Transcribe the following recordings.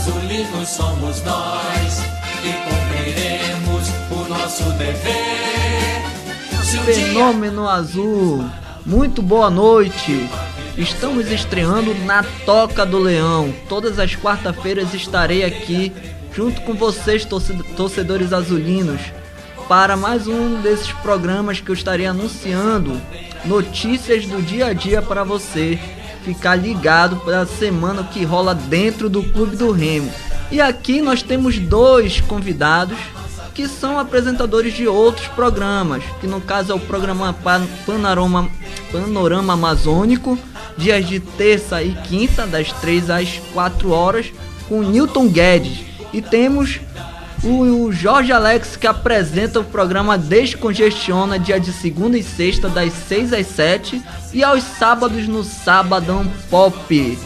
azulinos somos nós que cumpriremos o nosso dever. Fenômeno Azul, muito boa noite. Estamos estreando na Toca do Leão. Todas as quarta-feiras estarei aqui junto com vocês, torcedores azulinos, para mais um desses programas que eu estarei anunciando notícias do dia a dia para você ficar ligado para a semana que rola dentro do Clube do Remo. E aqui nós temos dois convidados que são apresentadores de outros programas, que no caso é o programa Panorama Amazônico, dias de terça e quinta, das 3 às 4 horas, com Newton Guedes. E temos o Jorge Alex, que apresenta o programa Descongestiona, dia de segunda e sexta, das 6 às 7, e aos sábados no Sabadão Pop.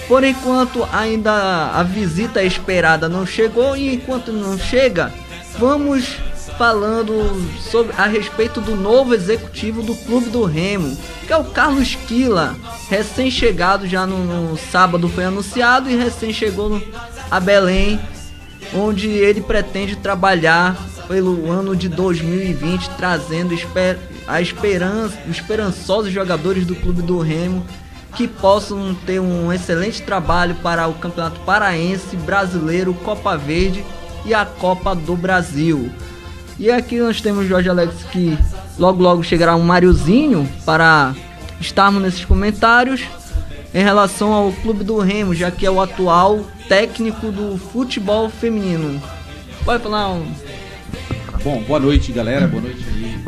Por enquanto ainda a visita esperada não chegou, e enquanto não chega, vamos falando a respeito do novo executivo do Clube do Remo, que é o Carlos Quila, recém-chegado, já no sábado foi anunciado, e recém chegou a Belém, onde ele pretende trabalhar pelo ano de 2020, trazendo esperançosos jogadores do Clube do Remo que possam ter um excelente trabalho para o Campeonato Paraense, Brasileiro, Copa Verde e a Copa do Brasil. E aqui nós temos o Jorge Alex, que logo chegará um Mariozinho para estarmos nesses comentários em relação ao Clube do Remo, já que é o atual técnico do futebol feminino. Pode falar Bom, boa noite, galera. Boa noite aí.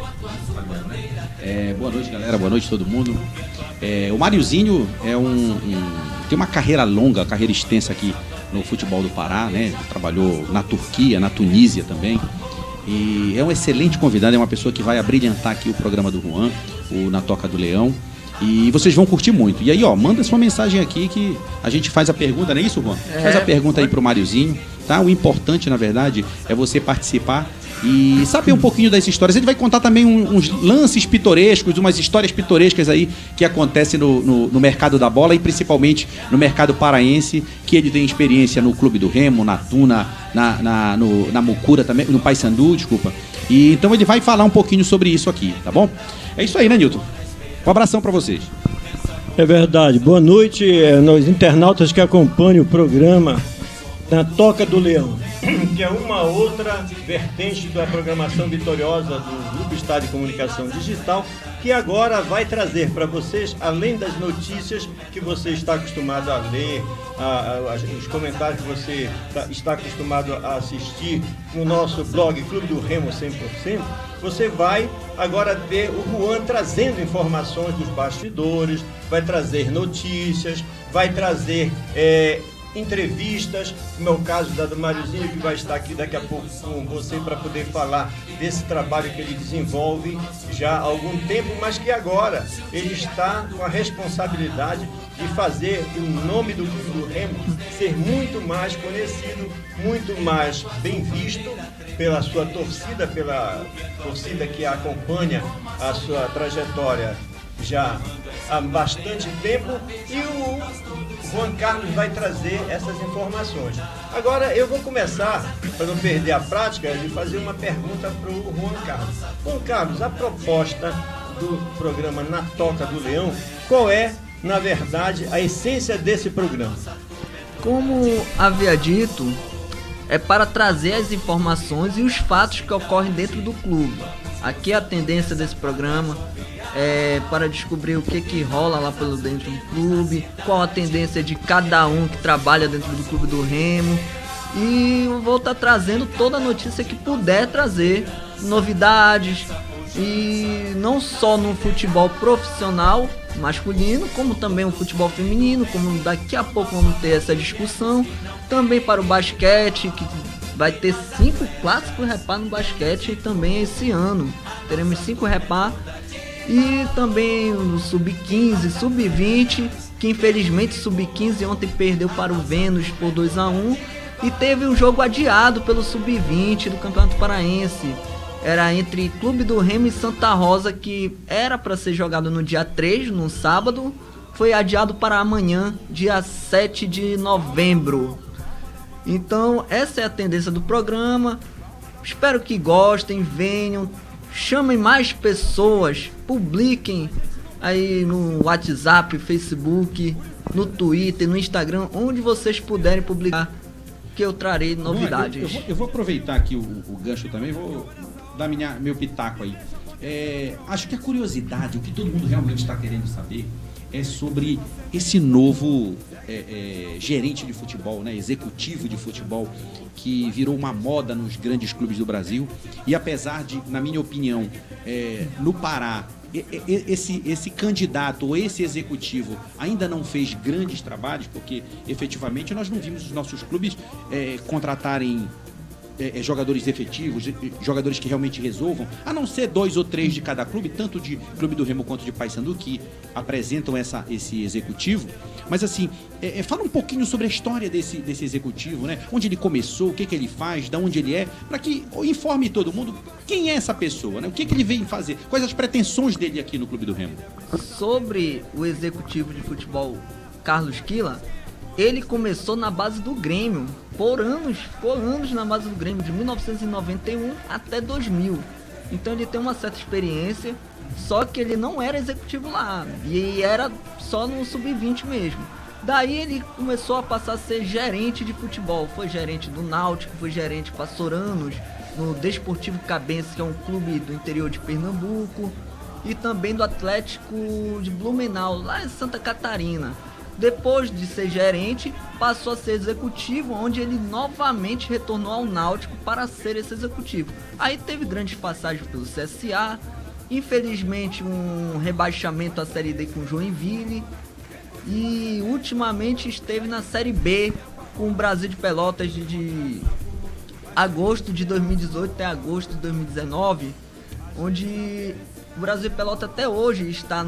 Boa noite, galera. Boa noite, todo mundo. O Mariozinho tem uma carreira longa, carreira extensa aqui no futebol do Pará, né? Trabalhou na Turquia, na Tunísia também. E é um excelente convidado, é uma pessoa que vai abrilhantar aqui o programa do Juan, Na Toca do Leão. E vocês vão curtir muito. E aí, manda sua mensagem aqui que a gente faz a pergunta, não é isso, Juan? Faz a pergunta aí pro Mariozinho, tá? O importante, na verdade, é você participar e saber um pouquinho das histórias. Ele vai contar também uns lances pitorescos, umas histórias pitorescas aí que acontecem no mercado da bola e principalmente no mercado paraense, que ele tem experiência no Clube do Remo, na Tuna, na Mucura também, no Paysandu, desculpa. E então ele vai falar um pouquinho sobre isso aqui, tá bom? É isso aí, né, Nilton? Um abração para vocês. É verdade. Boa noite aos internautas que acompanham o programa Na Toca do Leão, que é uma outra vertente da programação vitoriosa do Grupo Estado de Comunicação Digital, que agora vai trazer para vocês, além das notícias que você está acostumado a ler, os comentários que você está acostumado a assistir no nosso blog Clube do Remo 100%, você vai agora ter o Juan trazendo informações dos bastidores, vai trazer notícias, vai trazer entrevistas, como é o caso da do Mariozinho, que vai estar aqui daqui a pouco com você para poder falar desse trabalho que ele desenvolve já há algum tempo, mas que agora ele está com a responsabilidade de fazer o nome do Clube do Remo ser muito mais conhecido, muito mais bem visto pela sua torcida, pela torcida que acompanha a sua trajetória já há bastante tempo, e o Juan Carlos vai trazer essas informações. Agora eu vou começar, para não perder a prática, de fazer uma pergunta para o Juan Carlos. Juan Carlos, a proposta do programa Na Toca do Leão, qual é, na verdade, a essência desse programa? Como havia dito, é para trazer as informações e os fatos que ocorrem dentro do clube. Aqui a tendência desse programa é para descobrir o que rola lá pelo dentro do clube, qual a tendência de cada um que trabalha dentro do Clube do Remo. E eu vou estar trazendo toda a notícia que puder trazer, novidades, e não só no futebol profissional masculino, como também o futebol feminino, como daqui a pouco vamos ter essa discussão, também para o basquete, que vai ter 5 clássicos repá no basquete também esse ano. Teremos 5 repá. E também o Sub-15, Sub-20, que infelizmente o Sub-15 ontem perdeu para o Vênus por 2-1. E teve um jogo adiado pelo Sub-20 do Campeonato Paraense. Era entre Clube do Remo e Santa Rosa, que era para ser jogado no dia 3, no sábado. Foi adiado para amanhã, dia 7 de novembro. Então, essa é a tendência do programa. Espero que gostem, venham, chamem mais pessoas, publiquem aí no WhatsApp, Facebook, no Twitter, no Instagram, onde vocês puderem publicar, que eu trarei novidades. Eu vou aproveitar aqui o gancho também, vou dar meu pitaco aí. Acho que a curiosidade, o que todo mundo realmente está querendo saber, é sobre esse novo gerente de futebol, né, executivo de futebol, que virou uma moda nos grandes clubes do Brasil. E apesar de, na minha opinião, no Pará, esse candidato ou esse executivo ainda não fez grandes trabalhos, porque efetivamente nós não vimos os nossos clubes contratarem jogadores efetivos, jogadores que realmente resolvam, a não ser 2 ou 3 de cada clube, tanto de Clube do Remo quanto de Paysandu, que apresentam esse executivo. Mas assim, fala um pouquinho sobre a história desse executivo, né? Onde ele começou, o que ele faz, de onde ele é, para que informe todo mundo quem é essa pessoa, né? O que ele vem fazer, quais as pretensões dele aqui no Clube do Remo. Sobre o executivo de futebol Carlos Quila, ele começou na base do Grêmio, ficou anos na base do Grêmio, de 1991 até 2000. Então ele tem uma certa experiência, só que ele não era executivo lá, e era só no sub-20 mesmo. Daí ele começou a passar a ser gerente de futebol, foi gerente do Náutico, foi gerente Passoranos, no Desportivo Cabense, que é um clube do interior de Pernambuco, e também do Atlético de Blumenau, lá em Santa Catarina. Depois de ser gerente, passou a ser executivo, onde ele novamente retornou ao Náutico para ser esse executivo. Aí teve grandes passagens pelo CSA, infelizmente um rebaixamento à Série D com o Joinville, e ultimamente esteve na Série B com o Brasil de Pelotas de agosto de 2018 até agosto de 2019, onde o Brasil de Pelotas até hoje está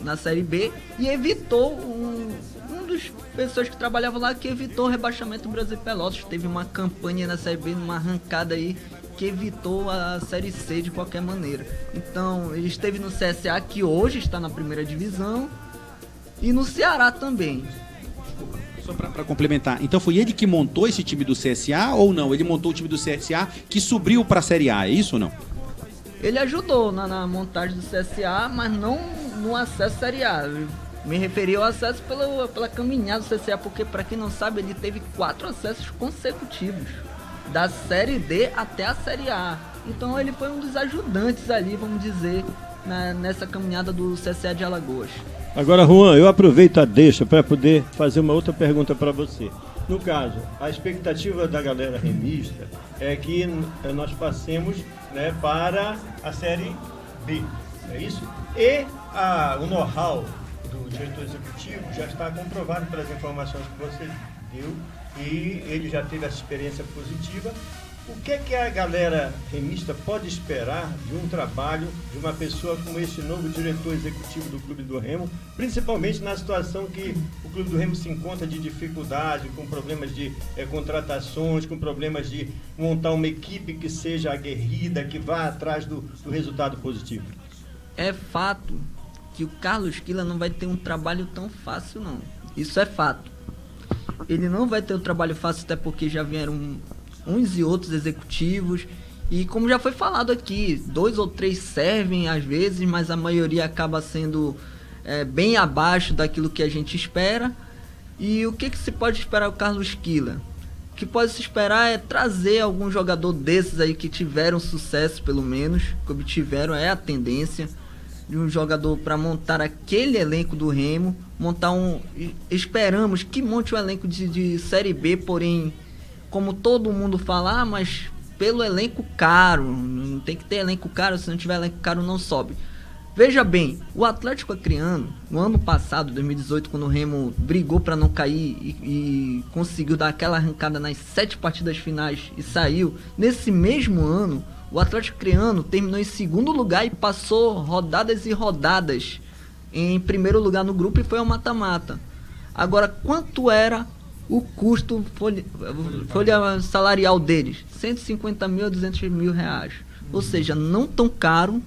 na Série B e evitou um dos pessoas que trabalhavam lá, que evitou o rebaixamento do Brasil de Pelotas. Teve uma campanha na Série B, numa arrancada aí, que evitou a Série C de qualquer maneira. Então, ele esteve no CSA, que hoje está na primeira divisão, e no Ceará também. Só para complementar, então foi ele que montou esse time do CSA ou não? Ele montou o time do CSA que subiu para a Série A, é isso ou não? Ele ajudou na montagem do CSA, mas não no acesso à Série A. Eu me referi ao acesso pela caminhada do CSA, porque, para quem não sabe, ele teve 4 acessos consecutivos, da Série D até a Série A. Então ele foi um dos ajudantes ali, vamos dizer, nessa caminhada do CSA de Alagoas. Agora, Juan, eu aproveito a deixa para poder fazer uma outra pergunta para você. No caso, a expectativa da galera remista é que nós passemos, né, para a Série B, é isso? E o know-how do diretor executivo já está comprovado pelas informações que você deu, e ele já teve essa experiência positiva. O que é que a galera remista pode esperar de um trabalho de uma pessoa como esse novo diretor executivo do Clube do Remo, principalmente na situação que o Clube do Remo se encontra de dificuldade, com problemas de contratações, com problemas de montar uma equipe que seja aguerrida, que vá atrás do resultado positivo? É fato que o Carlos Quila não vai ter um trabalho tão fácil, não. Isso é fato. Ele não vai ter um trabalho fácil, até porque já vieram uns e outros executivos, e como já foi falado aqui, 2 ou 3 servem às vezes, mas a maioria acaba sendo bem abaixo daquilo que a gente espera. E o que se pode esperar do Carlos Quila? O que pode se esperar é trazer algum jogador desses aí que tiveram sucesso, pelo menos, que obtiveram, é a tendência de um jogador para montar aquele elenco do Remo, esperamos que monte um elenco de Série B, porém, como todo mundo fala, mas pelo elenco caro, não tem que ter elenco caro, se não tiver elenco caro não sobe. Veja bem, o Atlético Acreano, no ano passado, 2018, quando o Remo brigou para não cair e conseguiu dar aquela arrancada nas 7 partidas finais e saiu, nesse mesmo ano, o Atlético Acreano terminou em segundo lugar e passou rodadas e rodadas em primeiro lugar no grupo e foi ao mata-mata. Agora, quanto era o custo folha salarial deles? 150 mil a 200 mil reais. Ou seja, não tão caro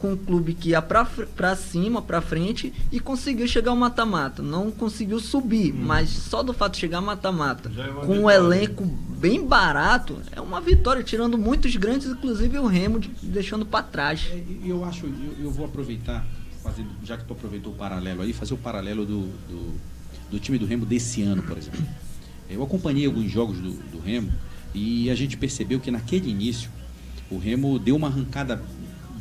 com um clube que ia pra cima, pra frente, e conseguiu chegar ao mata-mata. Não conseguiu subir, mas só do fato de chegar ao mata-mata, com um elenco bem barato, é uma vitória, tirando muitos grandes, inclusive o Remo, deixando pra trás. Eu acho, eu vou aproveitar, já que tu aproveitou o paralelo aí, fazer o paralelo do time do Remo desse ano, por exemplo. Eu acompanhei alguns jogos do Remo e a gente percebeu que naquele início o Remo deu uma arrancada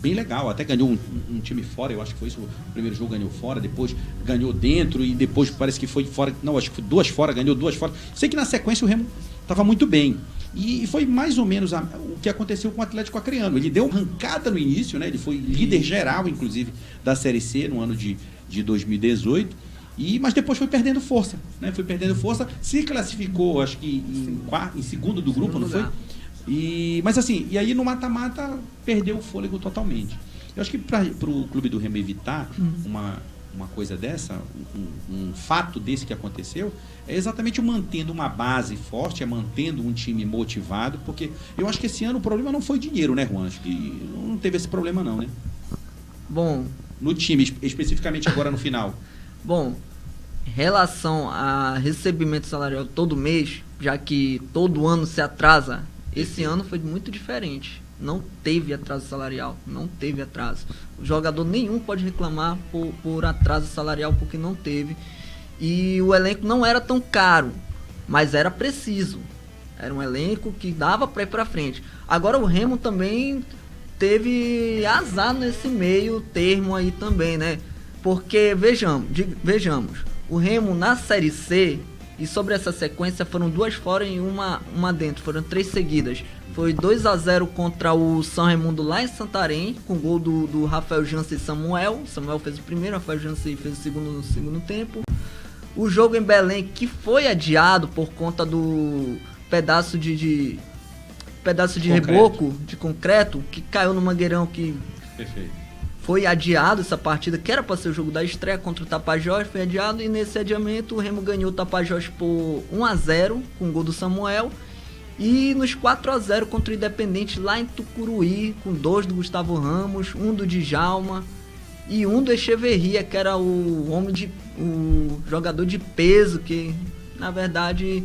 bem legal, até ganhou um time fora, eu acho que foi isso, o primeiro jogo ganhou fora, depois ganhou dentro e depois parece que foi fora, não, acho que foi 2 fora, ganhou 2 fora. Sei que na sequência o Remo estava muito bem. E foi mais ou menos o que aconteceu com o Atlético Acreano. Ele deu uma arrancada no início, né? Ele foi líder geral, inclusive, da Série C no ano de 2018. Mas depois foi perdendo força, né? Foi perdendo força, se classificou, acho que em segundo do grupo, não foi? Mas assim, e aí no mata-mata perdeu o fôlego totalmente. Eu acho que para o clube do Remo evitar uma coisa dessa, um fato desse que aconteceu, é exatamente mantendo uma base forte, mantendo um time motivado, porque eu acho que esse ano o problema não foi dinheiro, né, Juan? Acho que não teve esse problema não, né? Bom... No time, especificamente agora no final. Bom, em relação a recebimento salarial todo mês, já que todo ano se atrasa, esse ano foi muito diferente. Não teve atraso salarial, não teve atraso. O jogador nenhum pode reclamar por atraso salarial, porque não teve. E o elenco não era tão caro, mas era preciso. Era um elenco que dava para ir para frente. Agora o Remo também teve azar nesse meio termo aí também, né? Porque, vejamos, o Remo na Série C, e sobre essa sequência foram 2 fora e uma dentro, foram 3 seguidas. Foi 2-0 contra o São Raimundo lá em Santarém, com gol do Rafael Jansen e Samuel. Samuel fez o primeiro, Rafael Jansen fez o segundo no segundo tempo. O jogo em Belém, que foi adiado por conta do pedaço de reboco, de concreto, que caiu no mangueirão, que... Perfeito. Foi adiado essa partida, que era para ser o jogo da estreia contra o Tapajós, foi adiado, e nesse adiamento o Remo ganhou o Tapajós por 1-0, com o gol do Samuel, e nos 4-0 contra o Independente lá em Tucuruí, com 2 do Gustavo Ramos, 1 do Djalma e 1 do Echeverria, que era o jogador de peso, que na verdade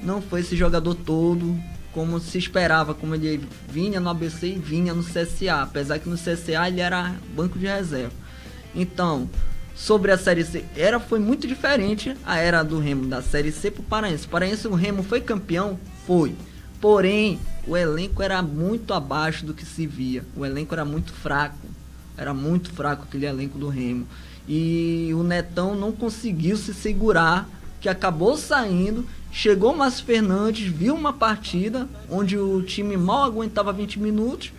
não foi esse jogador todo como se esperava, como ele vinha no ABC e vinha no CSA, apesar que no CSA ele era banco de reserva. Então, sobre a Série C, foi muito diferente a era do Remo da Série C para o Paraense. O Remo foi campeão? Foi. Porém, o elenco era muito abaixo do que se via. O elenco era muito fraco. Era muito fraco aquele elenco do Remo. E o Netão não conseguiu se segurar, que acabou saindo. Chegou o Márcio Fernandes, viu uma partida onde o time mal aguentava 20 minutos.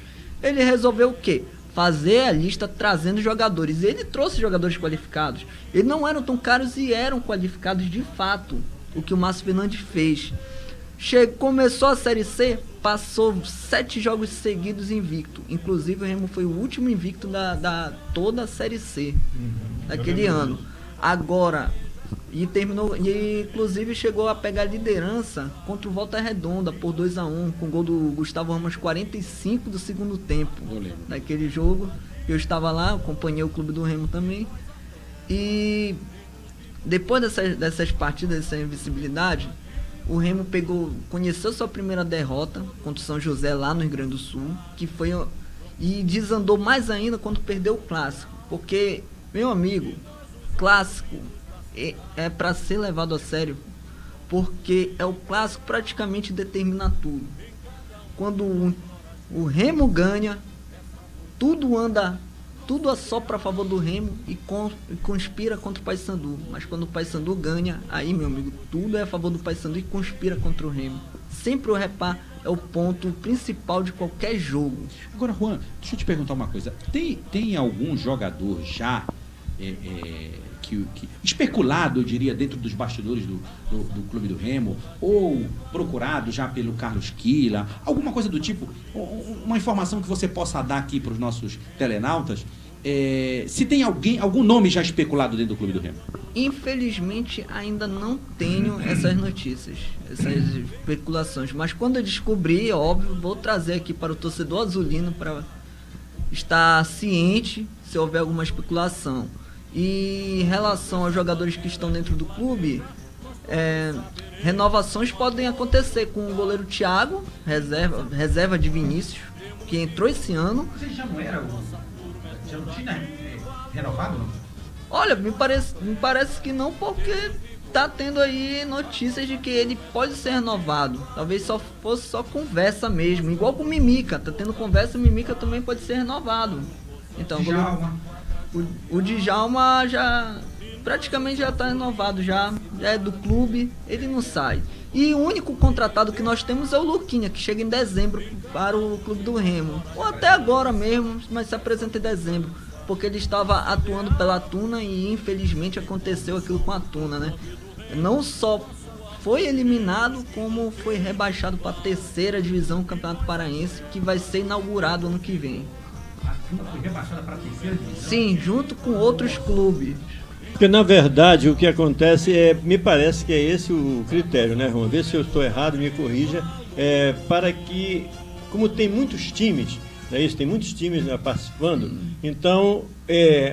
Ele resolveu o quê? Fazer a lista trazendo jogadores. Ele trouxe jogadores qualificados. Eles não eram tão caros e eram qualificados de fato. O que o Márcio Fernandes fez. Começou a Série C, passou 7 jogos seguidos invicto. Inclusive o Remo foi o último invicto da toda a Série C daquele ano. Agora... E terminou, e inclusive chegou a pegar a liderança contra o Volta Redonda por 2-1, com o gol do Gustavo Ramos 45 do segundo tempo. Daquele jogo, eu estava lá, acompanhei o clube do Remo também. E depois dessas partidas, dessa invencibilidade, o Remo conheceu sua primeira derrota contra o São José lá no Rio Grande do Sul, e desandou mais ainda quando perdeu o clássico. Porque, meu amigo, clássico é para ser levado a sério, porque é o clássico, praticamente determina tudo. Quando o Remo ganha, tudo assopra a favor do Remo e conspira contra o Paysandu. Mas quando o Paysandu ganha, aí, meu amigo, tudo é a favor do Paysandu e conspira contra o Remo. Sempre o repar é o ponto principal de qualquer jogo. Agora, Juan, deixa eu te perguntar uma coisa. Tem algum jogador já que especulado, eu diria, dentro dos bastidores do clube do Remo, ou procurado já pelo Carlos Quila, alguma coisa do tipo, uma informação que você possa dar aqui para os nossos telenautas, se tem algum nome já especulado dentro do clube do Remo? Infelizmente ainda não tenho essas notícias, essas especulações, mas quando eu descobrir, óbvio, vou trazer aqui para o torcedor azulino estar ciente se houver alguma especulação. E em relação aos jogadores que estão dentro do clube, renovações podem acontecer com o goleiro Thiago, reserva de Vinícius, que entrou esse ano. Você já não tinha renovado? Olha, me parece que não, porque tá tendo aí notícias de que ele pode ser renovado. Talvez fosse só conversa mesmo, igual com o Mimica, tá tendo conversa, o Mimica também pode ser renovado. Então, o Djalma já praticamente já tá renovado, já é do clube, ele não sai. E o único contratado que nós temos é o Luquinha, que chega em dezembro para o clube do Remo. Ou até agora mesmo, mas se apresenta em dezembro, porque ele estava atuando pela Tuna e infelizmente aconteceu aquilo com a Tuna, né? Não só foi eliminado, como foi rebaixado para a 3ª divisão do Campeonato Paraense, que vai ser inaugurado ano que vem. A Tuna foi rebaixada para a 3ª divisão? Sim, junto com outros clubes. Porque, na verdade, o que acontece me parece que é esse o critério, né, Juan? Vê se eu estou errado, me corrija, para que, como tem muitos times, né, tem muitos times, né, participando, então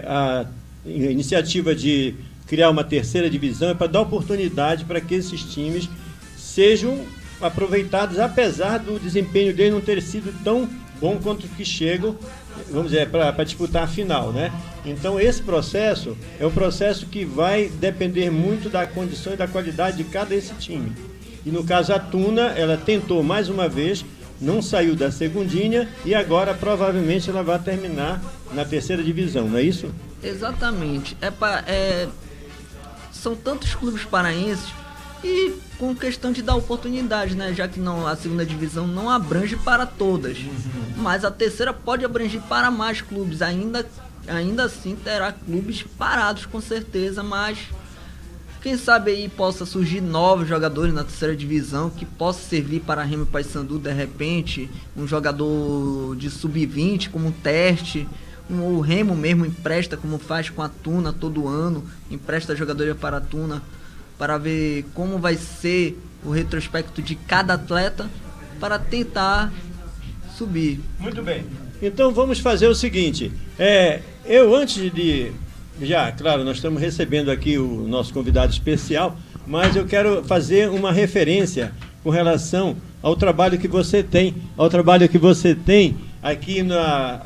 a iniciativa de criar uma 3ª divisão é para dar oportunidade para que esses times sejam aproveitados, apesar do desempenho dele não ter sido tão bom quanto os que chegam, vamos dizer, para disputar a final, né? Então esse processo é um processo que vai depender muito da condição e da qualidade de cada esse time. E no caso a Tuna, ela tentou mais uma vez, não saiu da segundinha e agora provavelmente ela vai terminar na 3ª divisão, não é isso? Exatamente. São tantos clubes paraenses e com questão de dar oportunidade, né? Já que a 2ª divisão não abrange para todas, mas a 3ª pode abranger para mais clubes. Ainda assim terá clubes parados com certeza, mas quem sabe aí possa surgir novos jogadores na 3ª divisão que possa servir para Remo e Paysandu, de repente um jogador de sub-20 como um teste. O Remo mesmo empresta, como faz com a Tuna todo ano, empresta jogadores para a Tuna para ver como vai ser o retrospecto de cada atleta para tentar subir. Muito bem. Então vamos fazer o seguinte, eu antes de... Já, claro, nós estamos recebendo aqui o nosso convidado especial, mas eu quero fazer uma referência com relação ao trabalho que você tem, aqui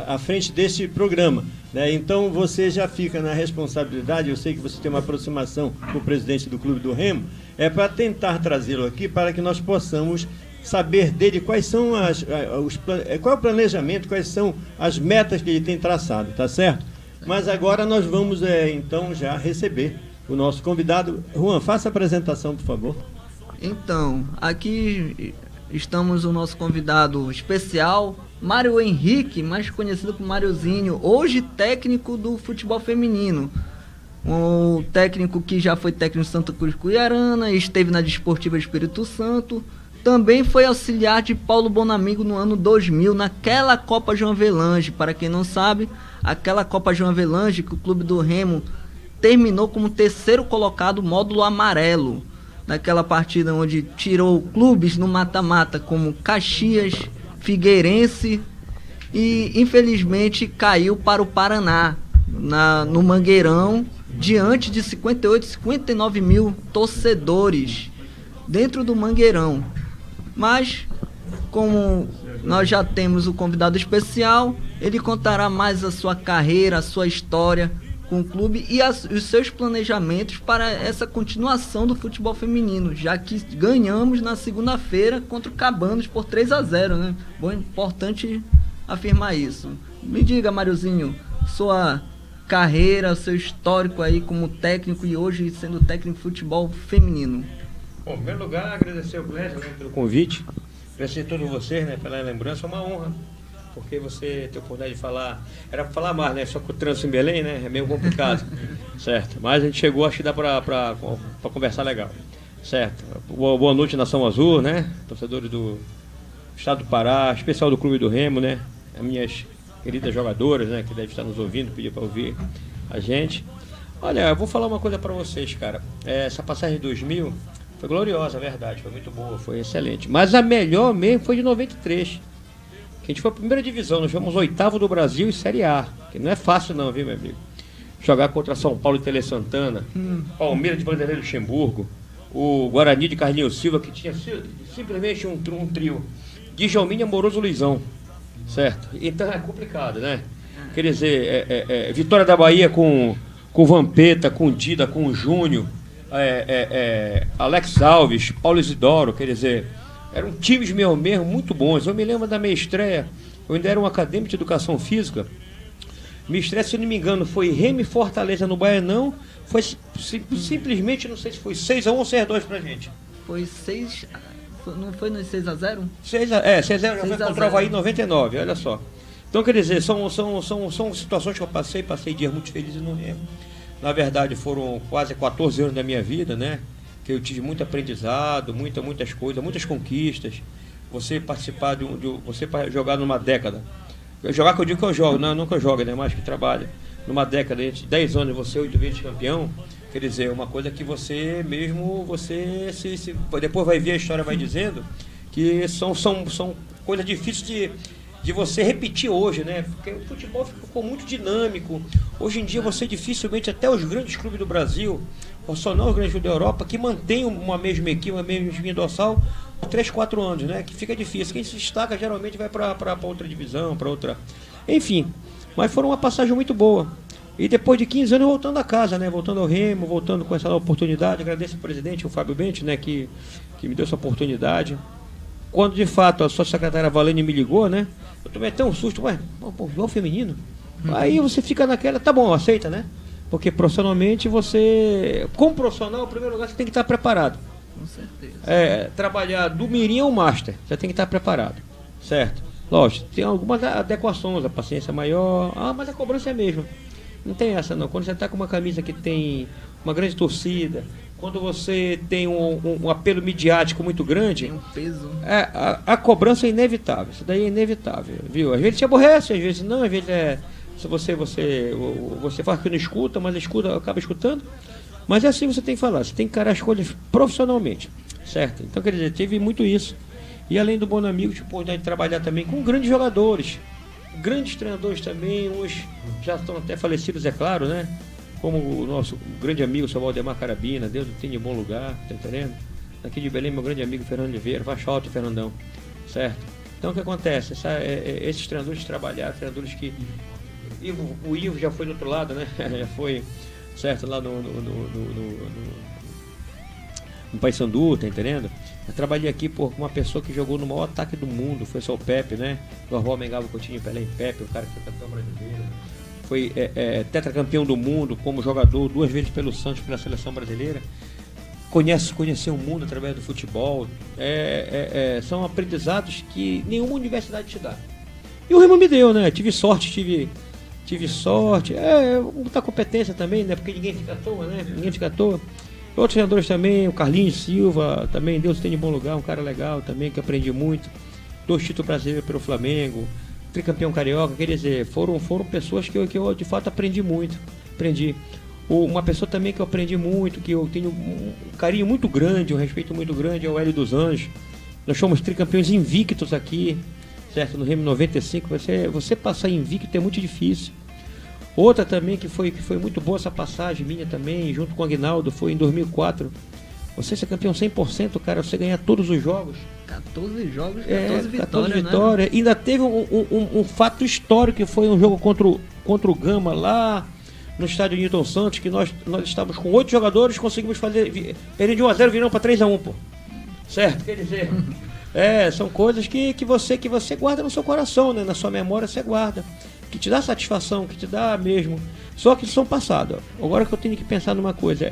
à frente deste programa, né? Então você já fica na responsabilidade, eu sei que você tem uma aproximação com o presidente do Clube do Remo, para tentar trazê-lo aqui para que nós possamos saber dele quais são qual é o planejamento, quais são as metas que ele tem traçado, tá certo? Mas agora nós vamos então já receber o nosso convidado. Juan, faça a apresentação, por favor. Então, aqui estamos o nosso convidado especial, Mário Henrique, mais conhecido como Mariozinho, hoje técnico do futebol feminino. Um técnico que já foi técnico de Santa Cruz Cuiarana, esteve na Desportiva Espírito Santo, também foi auxiliar de Paulo Bonamigo no ano 2000, naquela Copa João Avelange. Para quem não sabe, aquela Copa João Avelange que o Clube do Remo terminou como 3º colocado, módulo amarelo, naquela partida onde tirou clubes no mata-mata como Caxias, Figueirense e infelizmente caiu para o Paraná no Mangueirão, diante de 59 mil torcedores dentro do Mangueirão. Mas como nós já temos o convidado especial, ele contará mais a sua carreira, a sua história com o clube e os seus planejamentos para essa continuação do futebol feminino, já que ganhamos na segunda-feira contra o Cabanos por 3-0, né? Bom, importante afirmar isso. Me diga, Mariozinho, sua carreira, seu histórico aí como técnico e hoje sendo técnico de futebol feminino. Bom, em primeiro lugar, agradecer ao Clécio, né, pelo convite, agradecer a todos vocês, né, pela lembrança, é uma honra, porque você ter a oportunidade de falar, era para falar mais, né, só que o trânsito em Belém, né, é meio complicado, certo, mas a gente chegou, acho que dá para conversar legal, certo. Boa noite, Nação Azul, né, torcedores do Estado do Pará, especial do Clube do Remo, né, as minhas queridas jogadoras, né, que devem estar nos ouvindo, pedir para ouvir a gente. Olha, eu vou falar uma coisa para vocês, cara, essa passagem de 2000... foi gloriosa, a verdade, foi muito boa, foi excelente. Mas a melhor mesmo foi de 93. que a gente foi a primeira divisão, nós fomos 8º do Brasil e Série A, que não é fácil não, viu, meu amigo? Jogar contra São Paulo e Tele Santana, Palmeiras de Vanderlei Luxemburgo, o Guarani de Carlinhos Silva, que tinha simplesmente um trio, Djalminha, Amoroso, Luizão, certo? Então é complicado, né? Quer dizer, Vitória da Bahia com Vampeta, com Dida, com Júnior, Alex Alves, Paulo Isidoro, quer dizer, eram times mesmo muito bons. Eu me lembro da minha estreia, eu ainda era um acadêmico de educação física. Minha estreia, se não me engano, foi Remy Fortaleza no Baianão. Foi simplesmente, não sei se foi 6-1 ou 6-2 pra gente. Foi 6. Não foi no 6-0? 6-0 já foi contra o Avaí em 99, olha só. Então, quer dizer, são situações que eu passei dias muito felizes no Remo. Na verdade, foram quase 14 anos da minha vida, né? Que eu tive muito aprendizado, muitas coisas, muitas conquistas. Você participar você jogar numa década. Jogar que eu digo que eu jogo, não que eu jogo, né? Mas que trabalha. Numa década, de 10 anos, você 8 vezes campeão. Quer dizer, é uma coisa que você mesmo, depois vai ver, a história vai dizendo, que são coisas difíceis de você repetir hoje, né? Porque o futebol ficou muito dinâmico. Hoje em dia você dificilmente, até os grandes clubes do Brasil, ou só não os grandes clubes da Europa, que mantêm uma mesma equipe, uma mesma espinha dorsal, por 3, 4 anos, né? Que fica difícil. Quem se destaca geralmente vai para outra divisão, para outra... Enfim, mas foi uma passagem muito boa. E depois de 15 anos voltando a casa, né? Voltando ao Remo, voltando com essa oportunidade. Agradeço ao presidente, o Fábio Bente, né? Que me deu essa oportunidade. Quando de fato a sua secretária Valene me ligou, né? Eu tomei até um susto, futebol feminino? Aí você fica naquela, tá bom, aceita, né? Porque profissionalmente como profissional, em primeiro lugar, você tem que estar preparado. Com certeza. Trabalhar do mirim ao master, você tem que estar preparado, certo? Lógico, tem algumas adequações, a paciência maior, mas a cobrança é a mesma. Não tem essa não. Quando você está com uma camisa que tem uma grande torcida, quando você tem um apelo midiático muito grande, tem um peso. A cobrança é inevitável. Isso daí é inevitável, viu? Às vezes te aborrece, às vezes não, às vezes se você faz que não escuta, mas acaba escutando. Mas é assim que você tem que falar. Você tem que encarar as coisas profissionalmente, certo? Então, quer dizer, teve muito isso. E além do bom amigo, de oportunidade de trabalhar também com grandes jogadores, grandes treinadores também, uns já estão até falecidos, é claro, né? Como o nosso grande amigo, o seu Valdemar Carabina, Deus o tenha em bom lugar, tá entendendo? Aqui de Belém, meu grande amigo Fernando Oliveira, Vacho Alto e Fernandão, certo? Então o que acontece? Esses treinadores trabalharam, treinadores que... O Ivo já foi do outro lado, né? Já foi, certo, lá no Paysandu, tá entendendo? Eu trabalhei aqui por uma pessoa que jogou no maior ataque do mundo, foi só o Pepe, né? Norval Mengava Coutinho, Pelé e Pepe, o cara que foi campeão brasileiro. Foi tetracampeão do mundo como jogador, 2 vezes pelo Santos, pela seleção brasileira. Conheceu o mundo através do futebol. São aprendizados que nenhuma universidade te dá. E o Remo me deu, né? Tive sorte. Muita competência também, né? Porque ninguém fica à toa, né? Ninguém fica à toa. Outros treinadores também, o Carlinhos Silva, também, Deus tem em bom lugar, um cara legal também, que aprendi muito. 2 títulos brasileiros pelo Flamengo, tricampeão carioca, quer dizer, foram pessoas que eu de fato aprendi muito. Uma pessoa também que eu aprendi muito, que eu tenho um carinho muito grande, um respeito muito grande, é o Hélio dos Anjos. Nós fomos tricampeões invictos aqui, certo? No Remo 95, você passar invicto é muito difícil. Outra também que foi muito boa essa passagem minha também, junto com o Aguinaldo, foi em 2004. Você ser campeão 100%, cara, você ganhar todos os jogos. 14 jogos, 14 vitórias, né? Ainda teve um fato histórico, que foi um jogo contra o Gama, lá no estádio Newton Santos, que nós estávamos com 8 jogadores, conseguimos fazer... Perdendo de 1-0, viramos para 3-1, pô. Certo? Quer dizer... são coisas que você guarda no seu coração, né? Na sua memória você guarda. Que te dá satisfação, que te dá mesmo. Só que são passados. Agora que eu tenho que pensar numa coisa,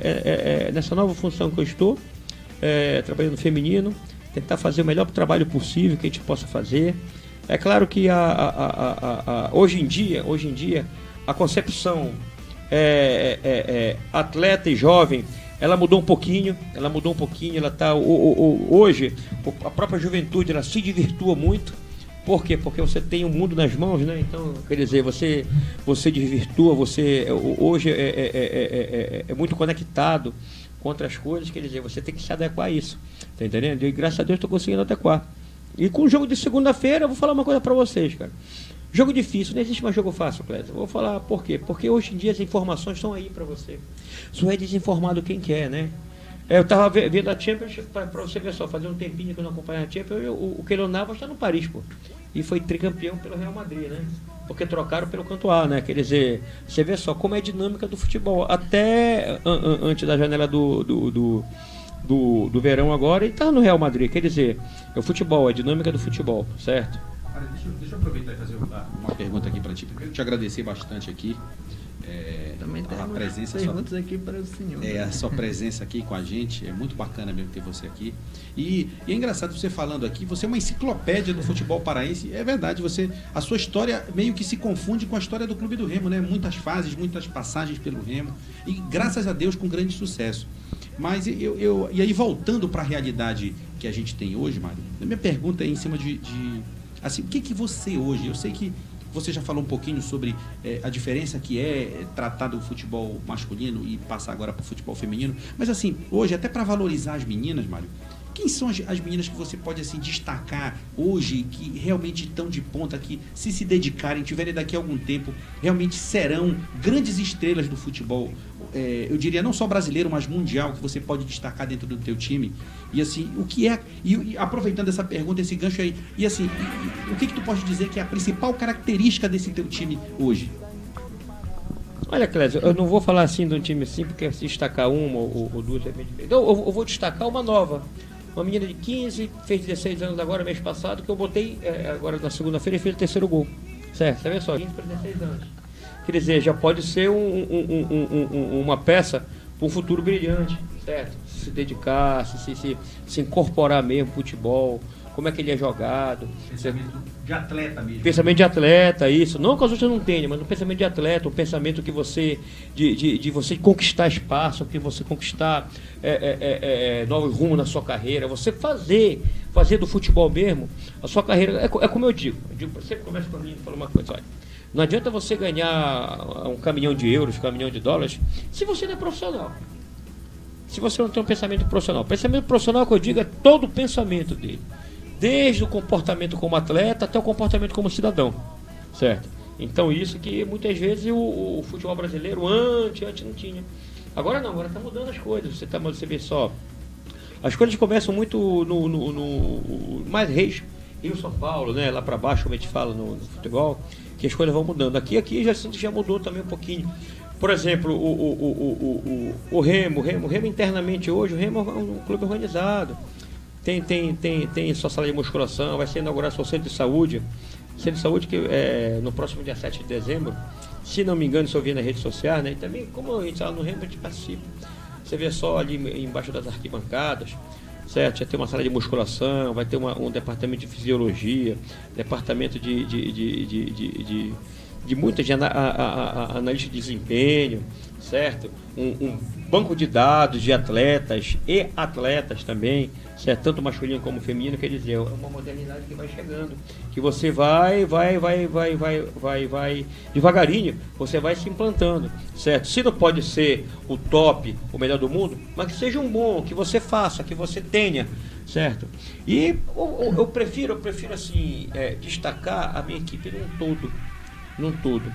nessa nova função que eu estou, trabalhando feminino, tentar fazer o melhor trabalho possível que a gente possa fazer. É claro que hoje em dia, a concepção atleta e jovem, ela mudou um pouquinho, ela está hoje, a própria juventude, ela se desvirtua muito. Por quê? Porque você tem o mundo nas mãos, né? Então, quer dizer, você desvirtua, hoje é muito conectado com outras coisas, quer dizer, você tem que se adequar a isso, tá entendendo? E graças a Deus estou conseguindo adequar. E com o jogo de segunda-feira, eu vou falar uma coisa para vocês, cara. Jogo difícil, não existe mais jogo fácil, Cléber. Vou falar por quê? Porque hoje em dia as informações estão aí para você. Só é desinformado quem quer, né? Eu estava vendo a Champions, para você ver só, fazer um tempinho que eu não acompanho a Champions, o Keylor Navas está no Paris, pô. E foi tricampeão pelo Real Madrid, né? Porque trocaram pelo Courtois, né? Quer dizer, você vê só como é a dinâmica do futebol. Até antes da janela do verão agora, ele está no Real Madrid. Quer dizer, é o futebol, é a dinâmica do futebol, certo? Deixa eu aproveitar e fazer uma pergunta aqui para ti. Primeiro, te agradecer bastante aqui. Também tem a presença perguntas aqui para o senhor. A sua presença aqui com a gente, é muito bacana mesmo ter você aqui. E é engraçado você falando aqui, você é uma enciclopédia do futebol paraense. É verdade, a sua história meio que se confunde com a história do Clube do Remo, né? Muitas fases, muitas passagens pelo Remo. E graças a Deus com grande sucesso. Mas e aí voltando para a realidade que a gente tem hoje, Mário, a minha pergunta é em cima de assim, o que você hoje, eu sei que você já falou um pouquinho sobre a diferença que é tratar do futebol masculino e passar agora para o futebol feminino, mas assim, hoje, até para valorizar as meninas, Mário, quem são as meninas que você pode assim, destacar hoje, que realmente estão de ponta, que se dedicarem, tiverem daqui a algum tempo, realmente serão grandes estrelas do futebol, eu diria não só brasileiro, mas mundial, que você pode destacar dentro do teu time? E assim, o que é, e aproveitando essa pergunta, esse gancho aí, e assim, o que tu pode dizer que é a principal característica desse teu time hoje? Olha, Clésio, eu não vou falar assim de um time assim, porque se destacar uma ou duas é bem diferente. Eu vou destacar uma nova. Uma menina de 15, fez 16 anos agora, mês passado, que eu botei agora na segunda-feira e fez o terceiro gol. Certo? Você vê só, 15 para 16 anos. Quer dizer, já pode ser uma peça para um futuro brilhante, certo? Se dedicar, se incorporar mesmo ao futebol, como é que ele é jogado. Pensamento de atleta mesmo. Pensamento de atleta, isso. Não que as outras não tenham, mas um pensamento de atleta, um pensamento que você, de você conquistar espaço, que você conquistar novos rumos na sua carreira, você fazer do futebol mesmo a sua carreira. É como eu digo, você começa comigo e fala uma coisa, olha, não adianta você ganhar um caminhão de euros, um caminhão de dólares, se você não é profissional. Se você não tem um pensamento profissional. Pensamento profissional, que eu digo, é todo o pensamento dele. Desde o comportamento como atleta até o comportamento como cidadão. Certo? Então isso que muitas vezes o futebol brasileiro antes não tinha. Agora não, agora está mudando as coisas. Você vê só. As coisas começam muito no mais Rio, São Paulo, né? Lá para baixo, como a gente fala no futebol, que as coisas vão mudando. Aqui já mudou também um pouquinho. Por exemplo, o Remo internamente hoje, o Remo é um clube organizado. Tem sua sala de musculação, vai ser inaugurado seu centro de saúde. Centro de saúde que no próximo dia 7 de dezembro, se não me engano, se eu vi nas redes sociais, né? E também, como a gente está no Remo, a gente participa. Você vê só ali embaixo das arquibancadas, certo? Já tem uma sala de musculação, vai ter um departamento de fisiologia, departamento de muitas analistas de desempenho, certo? Um banco de dados de atletas e atletas também, certo? Tanto masculino como feminino, quer dizer, é uma modernidade que vai chegando, que você vai devagarinho, você vai se implantando, certo? Se não pode ser o top, o melhor do mundo, mas que seja um bom, que você faça, que você tenha, certo? E eu prefiro assim, destacar a minha equipe num todo.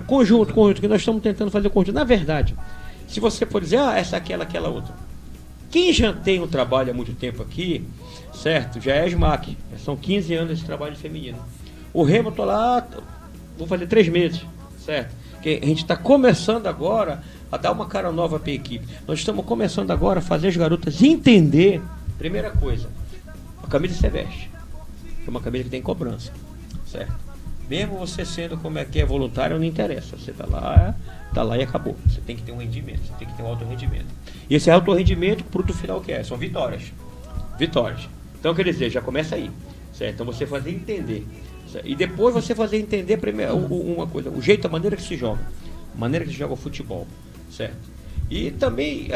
Conjunto, que nós estamos tentando fazer o conjunto. Na verdade, se você for dizer, essa aquela outra. Quem já tem um trabalho há muito tempo aqui, certo? Já é a SMAC. São 15 anos de trabalho feminino. O Remo, eu tô lá, vou fazer 3 meses, certo? Que a gente está começando agora a dar uma cara nova para a equipe. Nós estamos começando agora a fazer as garotas entender, primeira coisa, a camisa você veste. É uma camisa que tem cobrança, certo? Mesmo você sendo como é que é voluntário, não interessa. Você tá lá e acabou. Você tem que ter um rendimento, você tem que ter um alto rendimento. E esse alto rendimento, o produto final que é? São vitórias. Então, quer dizer, já começa aí. Certo? Então você fazer entender. Certo? E depois você fazer entender primeiro uma coisa, o jeito, a maneira que se joga. A maneira que se joga o futebol. Certo? E também,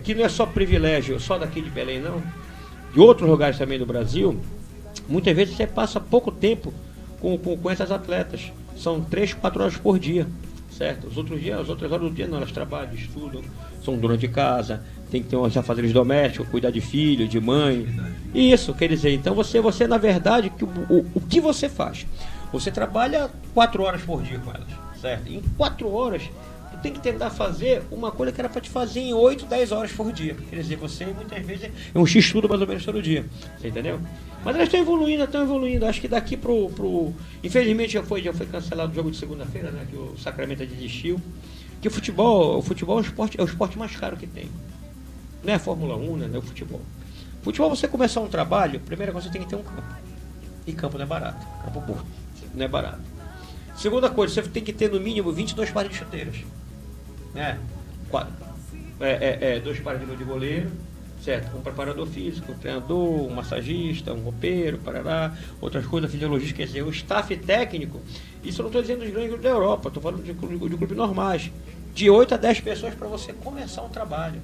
que não é só privilégio, só daqui de Belém, não. De outros lugares também do Brasil, muitas vezes você passa pouco tempo com essas atletas. São 3, 4 horas por dia, certo? As outras horas do dia não, elas trabalham, estudam, são donas de casa, tem que ter uns afazeres domésticos, cuidar de filho, de mãe. Isso, quer dizer, então você na verdade, o que você faz? Você trabalha 4 horas por dia com elas, certo? Em 4 horas, tu tem que tentar fazer uma coisa que era para te fazer em 8, 10 horas por dia. Quer dizer, você muitas vezes é um X-tudo mais ou menos todo dia, você entendeu? Mas elas estão evoluindo. Acho que daqui pro... Infelizmente já foi cancelado o jogo de segunda-feira, né? Que o Sacramento desistiu. Que o futebol é o esporte mais caro que tem. Não é a Fórmula 1, né? É o futebol. Futebol, você começar um trabalho, primeira coisa, você tem que ter um campo. E campo não é barato. Campo bom. Não é barato. Segunda coisa, você tem que ter no mínimo 22 pares de chuteiras. Né? 2 pares de goleiro, certo? Um preparador físico, um treinador, um massagista, um roupeiro, parará, outras coisas, fisiologista, quer dizer, o staff técnico. Isso eu não estou dizendo dos grandes grupos da Europa, estou falando de clubes normais. De 8 a 10 pessoas para você começar um trabalho.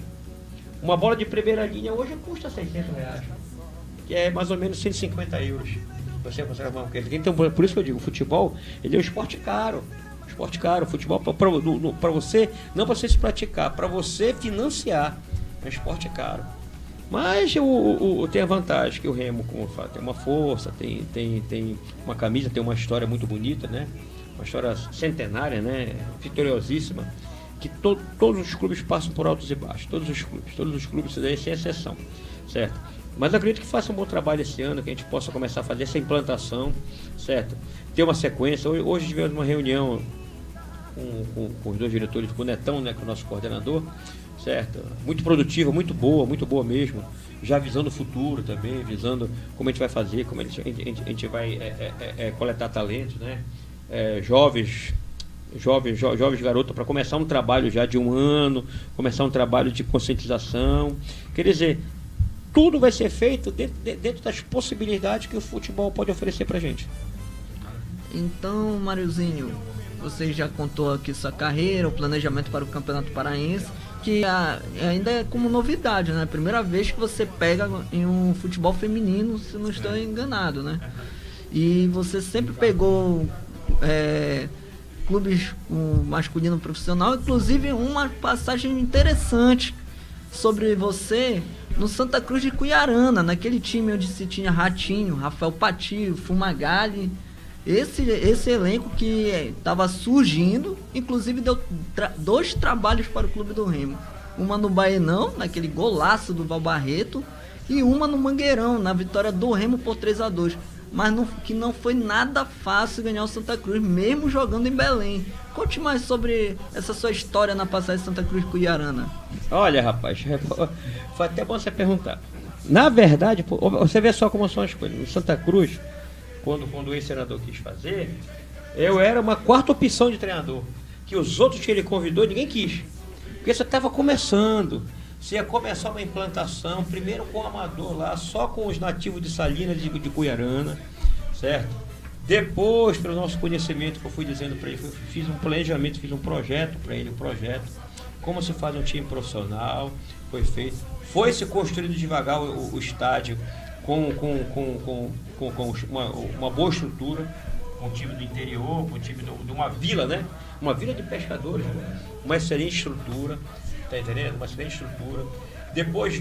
Uma bola de primeira linha hoje custa R$600, que é mais ou menos 150 euros. Você consegue arrumar um cliente. Então, por isso que eu digo, o futebol, ele é um esporte caro. O futebol para você, não para você se praticar, para você financiar. É um esporte caro. Mas tem a vantagem que o Remo, como eu falo, tem uma força, tem uma camisa, tem uma história muito bonita, né? Uma história centenária, né? Vitoriosíssima. Que todos os clubes passam por altos e baixos. Todos os clubes sem exceção. Certo? Mas eu acredito que faça um bom trabalho esse ano, que a gente possa começar a fazer essa implantação, certo? Ter uma sequência. Hoje tivemos uma reunião com os 2 diretores, com o Netão, né, que é o nosso coordenador, certo? Muito produtiva, muito boa mesmo. Já visando o futuro também, visando como a gente vai fazer, como a gente vai coletar talentos, né? Jovens garotos, para começar um trabalho já de 1 ano, começar um trabalho de conscientização. Quer dizer, tudo vai ser feito dentro das possibilidades que o futebol pode oferecer pra gente. Então, Mariozinho, você já contou aqui sua carreira, o planejamento para o Campeonato Paraense, que ainda é como novidade, né? Primeira vez que você pega em um futebol feminino, se não estou enganado, né? E você sempre pegou clubes com masculino profissional, inclusive uma passagem interessante sobre você no Santa Cruz de Cuiarana, naquele time onde se tinha Ratinho, Rafael Patillo, Fumagalli, esse elenco que estava surgindo, inclusive deu 2 trabalhos para o Clube do Remo, uma no Baenão, naquele golaço do Val Barreto, e uma no Mangueirão, na vitória do Remo por 3-2, mas que não foi nada fácil ganhar o Santa Cruz, mesmo jogando em Belém. Conte mais sobre essa sua história na passagem Santa Cruz Cuiarana. Olha, rapaz, foi até bom você perguntar. Na verdade, você vê só como são as coisas. No Santa Cruz, quando o ex-senador quis fazer, eu era uma 4ª opção de treinador, que os outros que ele convidou, ninguém quis, porque você estava começando. Você ia começar uma implantação, primeiro com o amador lá, só com os nativos de Salinas de Cuiarana, certo? Depois, pelo nosso conhecimento, que eu fui dizendo para ele, fiz um planejamento, fiz um projeto para ele, como se faz um time profissional, foi feito. Foi se construído devagar o estádio com uma boa estrutura, um time do interior, um time de uma vila, né? Uma vila de pescadores, né? Uma excelente estrutura, tá entendendo? Uma excelente estrutura. Depois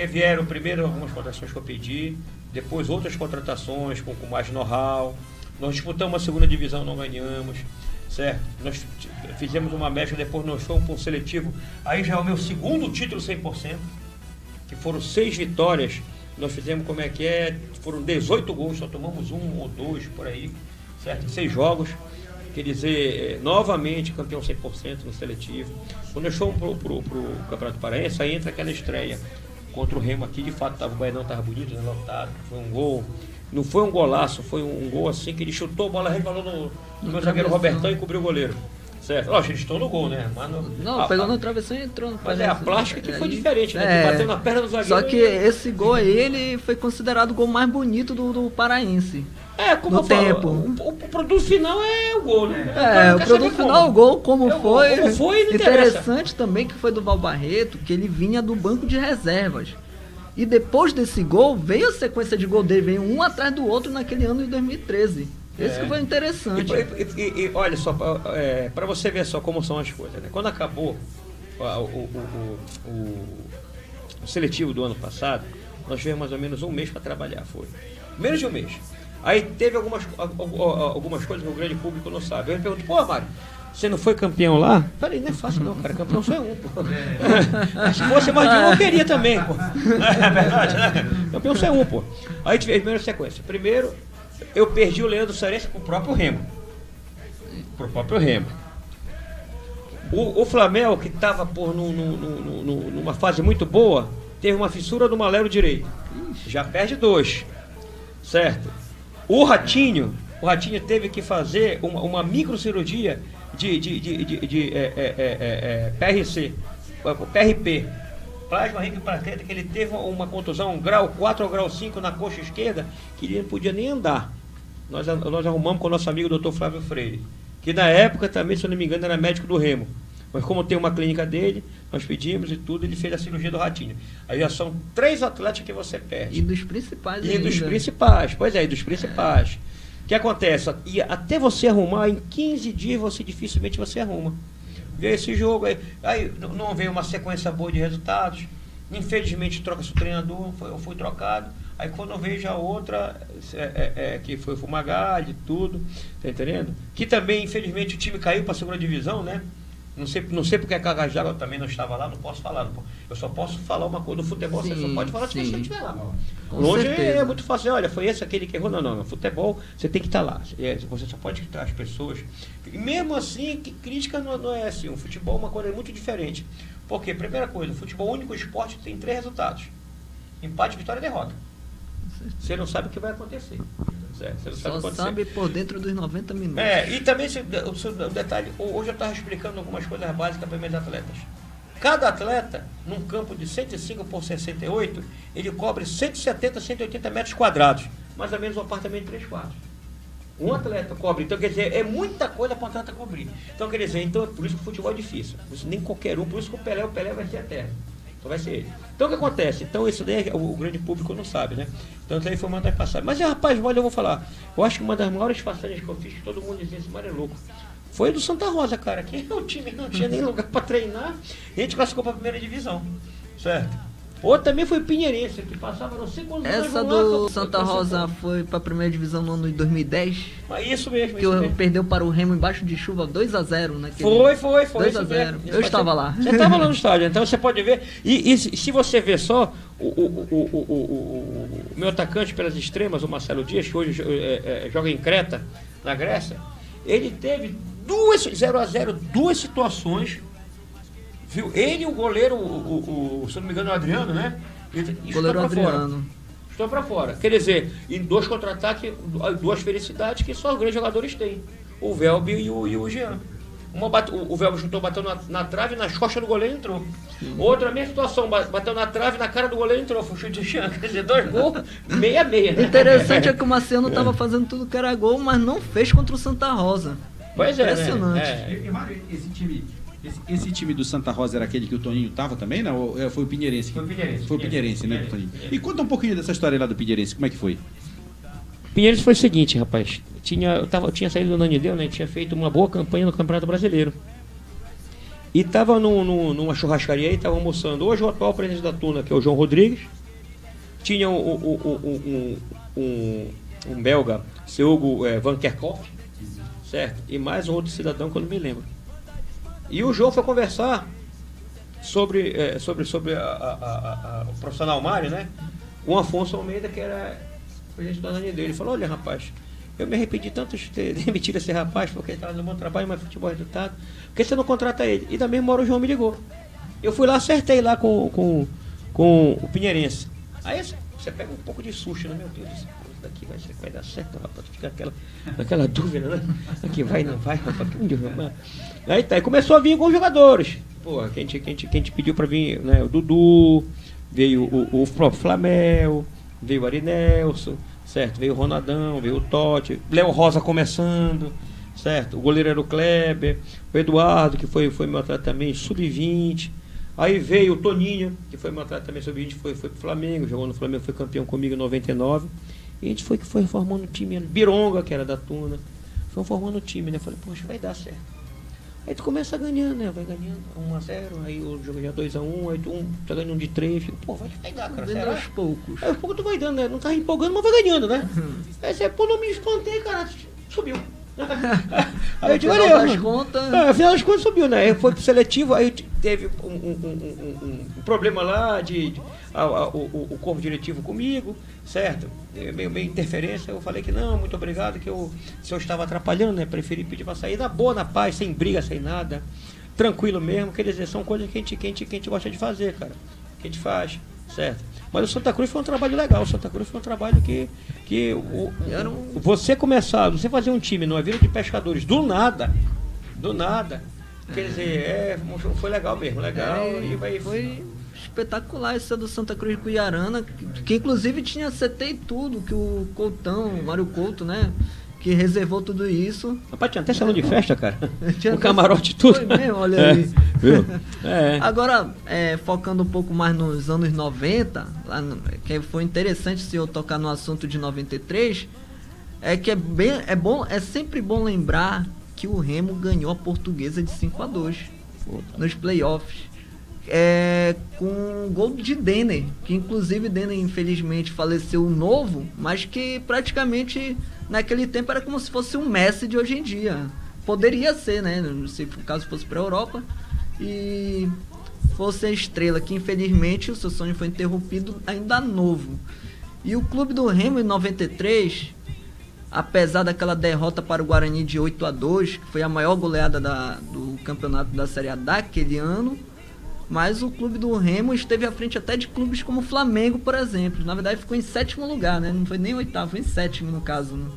vieram primeiro algumas contratações que eu pedi, depois outras contratações com mais know-how. Nós disputamos a 2ª divisão, não ganhamos, certo? Nós fizemos uma média, depois nós fomos para um seletivo. Aí já é o meu 2º título 100%, que foram 6 vitórias. Nós fizemos foram 18 gols, só tomamos 1 ou 2 por aí, certo? Em 6 jogos. Quer dizer, novamente campeão 100% no seletivo. Quando nós fomos pro Campeonato Paraense, aí entra aquela estreia contra o Remo aqui. De fato, o Baenão estava bonito, né, lotado. Foi um gol. Não foi um golaço, foi um gol assim que ele chutou, a bola resvalou no meu zagueiro Robertão e cobriu o goleiro. Certo? Lógico, ele estou no gol, né? Mas pegou no travessão e entrou no Mas a plástica que foi diferente, né? Que bateu na perna do zagueiro. Só que esse gol aí, ele foi considerado o gol mais bonito do Paraense. Como no tempo. O produto final é o gol, né? O produto final é o gol, como foi. Como foi, interessante também que foi do Val Barreto, que ele vinha do banco de reservas. E depois desse gol, veio a sequência de gol dele, veio um atrás do outro naquele ano de 2013. Esse que foi interessante. E olha só, para você ver só como são as coisas, né? Quando acabou o seletivo do ano passado, nós tivemos mais ou menos um mês para trabalhar, foi. Menos de um mês. Aí teve algumas coisas que o grande público não sabe. Eu me pergunto, pô, Mário, você não foi campeão lá? Falei, não é fácil não, cara, campeão só é um, pô. Se fosse mais de um, eu queria também, pô. É verdade, né? Campeão só é um, pô. Aí tive a primeira sequência. Primeiro, eu perdi o Leandro Sarense pro próprio Remo. O Flamengo, que estava numa fase muito boa, teve uma fissura do malero direito. Já perde 2. Certo? O Ratinho teve que fazer uma microcirurgia de PRP, plasma rico plaqueta, que ele teve uma contusão grau 4 ou grau 5 na coxa esquerda, que ele não podia nem andar. Nós arrumamos com o nosso amigo Dr. Flávio Freire, que na época também, se eu não me engano, era médico do Remo. Mas como tem uma clínica dele, nós pedimos e tudo, ele fez a cirurgia do Ratinho. Aí já são 3 atletas que você perde. E dos principais E ainda. dos principais, pois é, e dos principais. O que acontece? E até você arrumar, em 15 dias, dificilmente você arruma. Veio esse jogo, aí não veio uma sequência boa de resultados. Infelizmente troca-se o treinador, eu fui trocado. Aí quando veio já outra, que foi o Fumagalli, tudo, tá entendendo? Que também, infelizmente, o time caiu para a segunda divisão, né? Não sei porque a Cargas d'Água também não estava lá, não posso falar. Eu só posso falar uma coisa do futebol, você só pode falar se você estiver lá. Longe é muito fácil, olha, foi aquele que errou. Não, no futebol você tem que estar lá. Você só pode estar as pessoas. E mesmo assim, que crítica não é assim. O futebol é uma coisa muito diferente. Porque, primeira coisa, o futebol, o único esporte, tem 3 resultados: empate, vitória e derrota. Você não sabe o que vai acontecer. Você não sabe por dentro dos 90 minutos. E também, o detalhe, hoje eu estava explicando algumas coisas básicas para meus atletas. Cada atleta, num campo de 105 por 68, ele cobre 170, 180 metros quadrados. Mais ou menos um apartamento de 3 quartos. Um atleta cobre. Então, quer dizer, é muita coisa para o atleta cobrir. Então, quer dizer, por isso que o futebol é difícil. Nem qualquer um, por isso que o Pelé vai ser eterno. Então vai ser ele. Então o que acontece? Então isso daí o grande público não sabe, né? Então isso aí foi uma das passagens. Mas rapaz, olha, eu vou falar. Eu acho que uma das maiores passagens que eu fiz, que todo mundo dizia, esse Mário é louco, foi do Santa Rosa, cara. Que o time não tinha nem lugar para treinar. A gente classificou para a primeira divisão. Certo? Outro também foi o Pinheirense, que passava não sei quantos anos. Essa do Santa Rosa foi para a primeira divisão no ano de 2010. Isso mesmo. Que perdeu para o Remo embaixo de chuva 2-0, né? Foi. 2-0. Eu estava lá. Você estava lá no estádio, então você pode ver. E se você ver só, o meu atacante pelas extremas, o Marcelo Dias, que hoje joga em Creta, na Grécia, ele teve 0-0, 2 situações. Viu? Ele e o goleiro, se eu não me engano, o Adriano, né? Goleiro Adriano. Estou para fora. Quer dizer, em 2 contra-ataques, 2 felicidades que só os grandes jogadores têm. O Velbe e o Jean. O Velbe chutou, bateu na trave, nas costas do goleiro entrou. Outra, a mesma situação, bateu na trave, na cara do goleiro entrou. Foi o chute de Jean. Quer dizer, 2 gols, 6-6. Interessante é que o Marciano estava fazendo tudo que era gol, mas não fez contra o Santa Rosa. Pois impressionante. E Mário, esse time do Santa Rosa era aquele que o Toninho estava também, não? Ou foi o Pinheirense? Foi o Pinheirense. Foi o Pinheirense, né, Toninho? E conta um pouquinho dessa história lá do Pinheirense, como é que foi? Pinheirense foi o seguinte, rapaz. Eu tinha saído do Nanideu, né? Tinha feito uma boa campanha no Campeonato Brasileiro. E estava numa churrascaria aí, estava almoçando. Hoje o atual presidente da Tuna, que é o João Rodrigues. Tinha um belga, seu Hugo Van Kerkhoff, certo? E mais um outro cidadão que eu não me lembro. E o João foi conversar sobre o profissional Mário, né? O Afonso Almeida, que era presidente da Nanideu. Ele falou, olha, rapaz, eu me arrependi tanto de ter demitido esse rapaz, porque ele estava no bom trabalho, mas futebol é resultado. Por que você não contrata ele? E da mesma hora o João me ligou. Eu fui lá, acertei lá com o Pinheirense. Aí você pega um pouco de susto, né? Meu Deus, isso daqui vai dar certo, rapaz. Fica aquela dúvida, né? Aqui vai, não vai, rapaz. Aí tá, e começou a vir com os jogadores. Pô, que a gente pediu pra vir, né? O Dudu, veio o próprio Flamengo, veio o Arinelson, certo? Veio o Ronaldão, veio o Totti, Léo Rosa começando, certo? O goleiro era o Kleber, o Eduardo, que foi meu atleta também, sub-20. Aí veio o Toninho, que foi meu atleta também sub-20, foi pro Flamengo, jogou no Flamengo, foi campeão comigo em 99. E a gente foi formando um time, Bironga, que era da Tuna, foi formando um time, né? Falei, poxa, vai dar certo. Aí tu começa ganhando, né? Vai ganhando 1-0, aí o jogo já 2-1, aí tu tá ganhando de 3, pô, vai te pegar, cara. Vendo Será? aos poucos. Aí aos poucos tu vai dando, né? Não tá empolgando, mas vai ganhando, né? Aí você, pô, não me espantei, cara, subiu. Aí eu digo, Afinal olha, das contas... afinal das contas subiu, né? Aí foi pro seletivo, aí teve um problema lá o corpo diretivo comigo, certo? Meio interferência, eu falei que não, muito obrigado, que se eu estava atrapalhando, né? Preferi pedir pra sair na boa, na paz, sem briga, sem nada, tranquilo mesmo, quer dizer, são coisas que a gente gosta de fazer, cara, que a gente faz, certo? Mas o Santa Cruz foi um trabalho legal, o Santa Cruz foi um trabalho que você fazer um time numa vila de pescadores, do nada, quer dizer, foi legal mesmo, legal, e vai... Foi espetacular essa do Santa Cruz de Cuiarana, que inclusive tinha CT e tudo, que o Coutão, o Mário Couto, né, que reservou tudo isso. Rapaz, tinha até salão de festa, cara. Tinha o camarote e tudo. Foi mesmo, olha aí. Viu? Agora, focando um pouco mais nos anos 90, que foi interessante se eu tocar no assunto de 93, é sempre bom lembrar que o Remo ganhou a Portuguesa de 5-2 nos playoffs. Com um gol de Denner, que inclusive Denner infelizmente faleceu novo, mas que praticamente naquele tempo era como se fosse um Messi de hoje em dia. Poderia ser, né? Se caso fosse para a Europa e fosse a estrela, que infelizmente o seu sonho foi interrompido ainda novo. E o clube do Remo em 93, apesar daquela derrota para o Guarani de 8-2, que foi a maior goleada do campeonato da Série A daquele ano, mas o clube do Remo esteve à frente até de clubes como o Flamengo, por exemplo. Na verdade ficou em 7º lugar, né? Não foi nem 8º, foi em 7º no caso, né?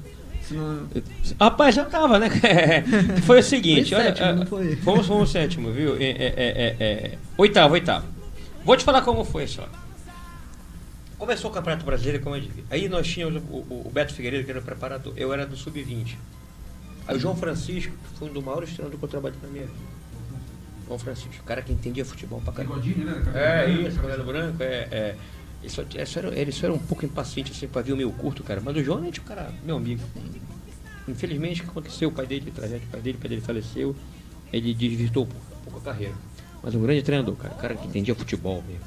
Rapaz, já tava, né? Foi o seguinte, foi sétimo, não foi? Fomos 7º, viu? Oitavo. Vou te falar como foi só. Começou o Campeonato Brasileiro, como eu disse. Aí nós tínhamos o Beto Figueiredo, que era o preparador. Eu era do Sub-20. Aí o João Francisco, que foi um dos maiores treinadores que eu trabalhei na minha vida. João Francisco, o cara que entendia futebol pra caramba. Isso, cabelo branco, Eles eram um pouco impacientes assim, pra ver o meu curto, cara. Mas o João é um cara, meu amigo. Infelizmente, o que aconteceu? O pai dele faleceu. Ele desvirtou um pouco a carreira. Mas um grande treinador, cara. O cara que entendia futebol mesmo.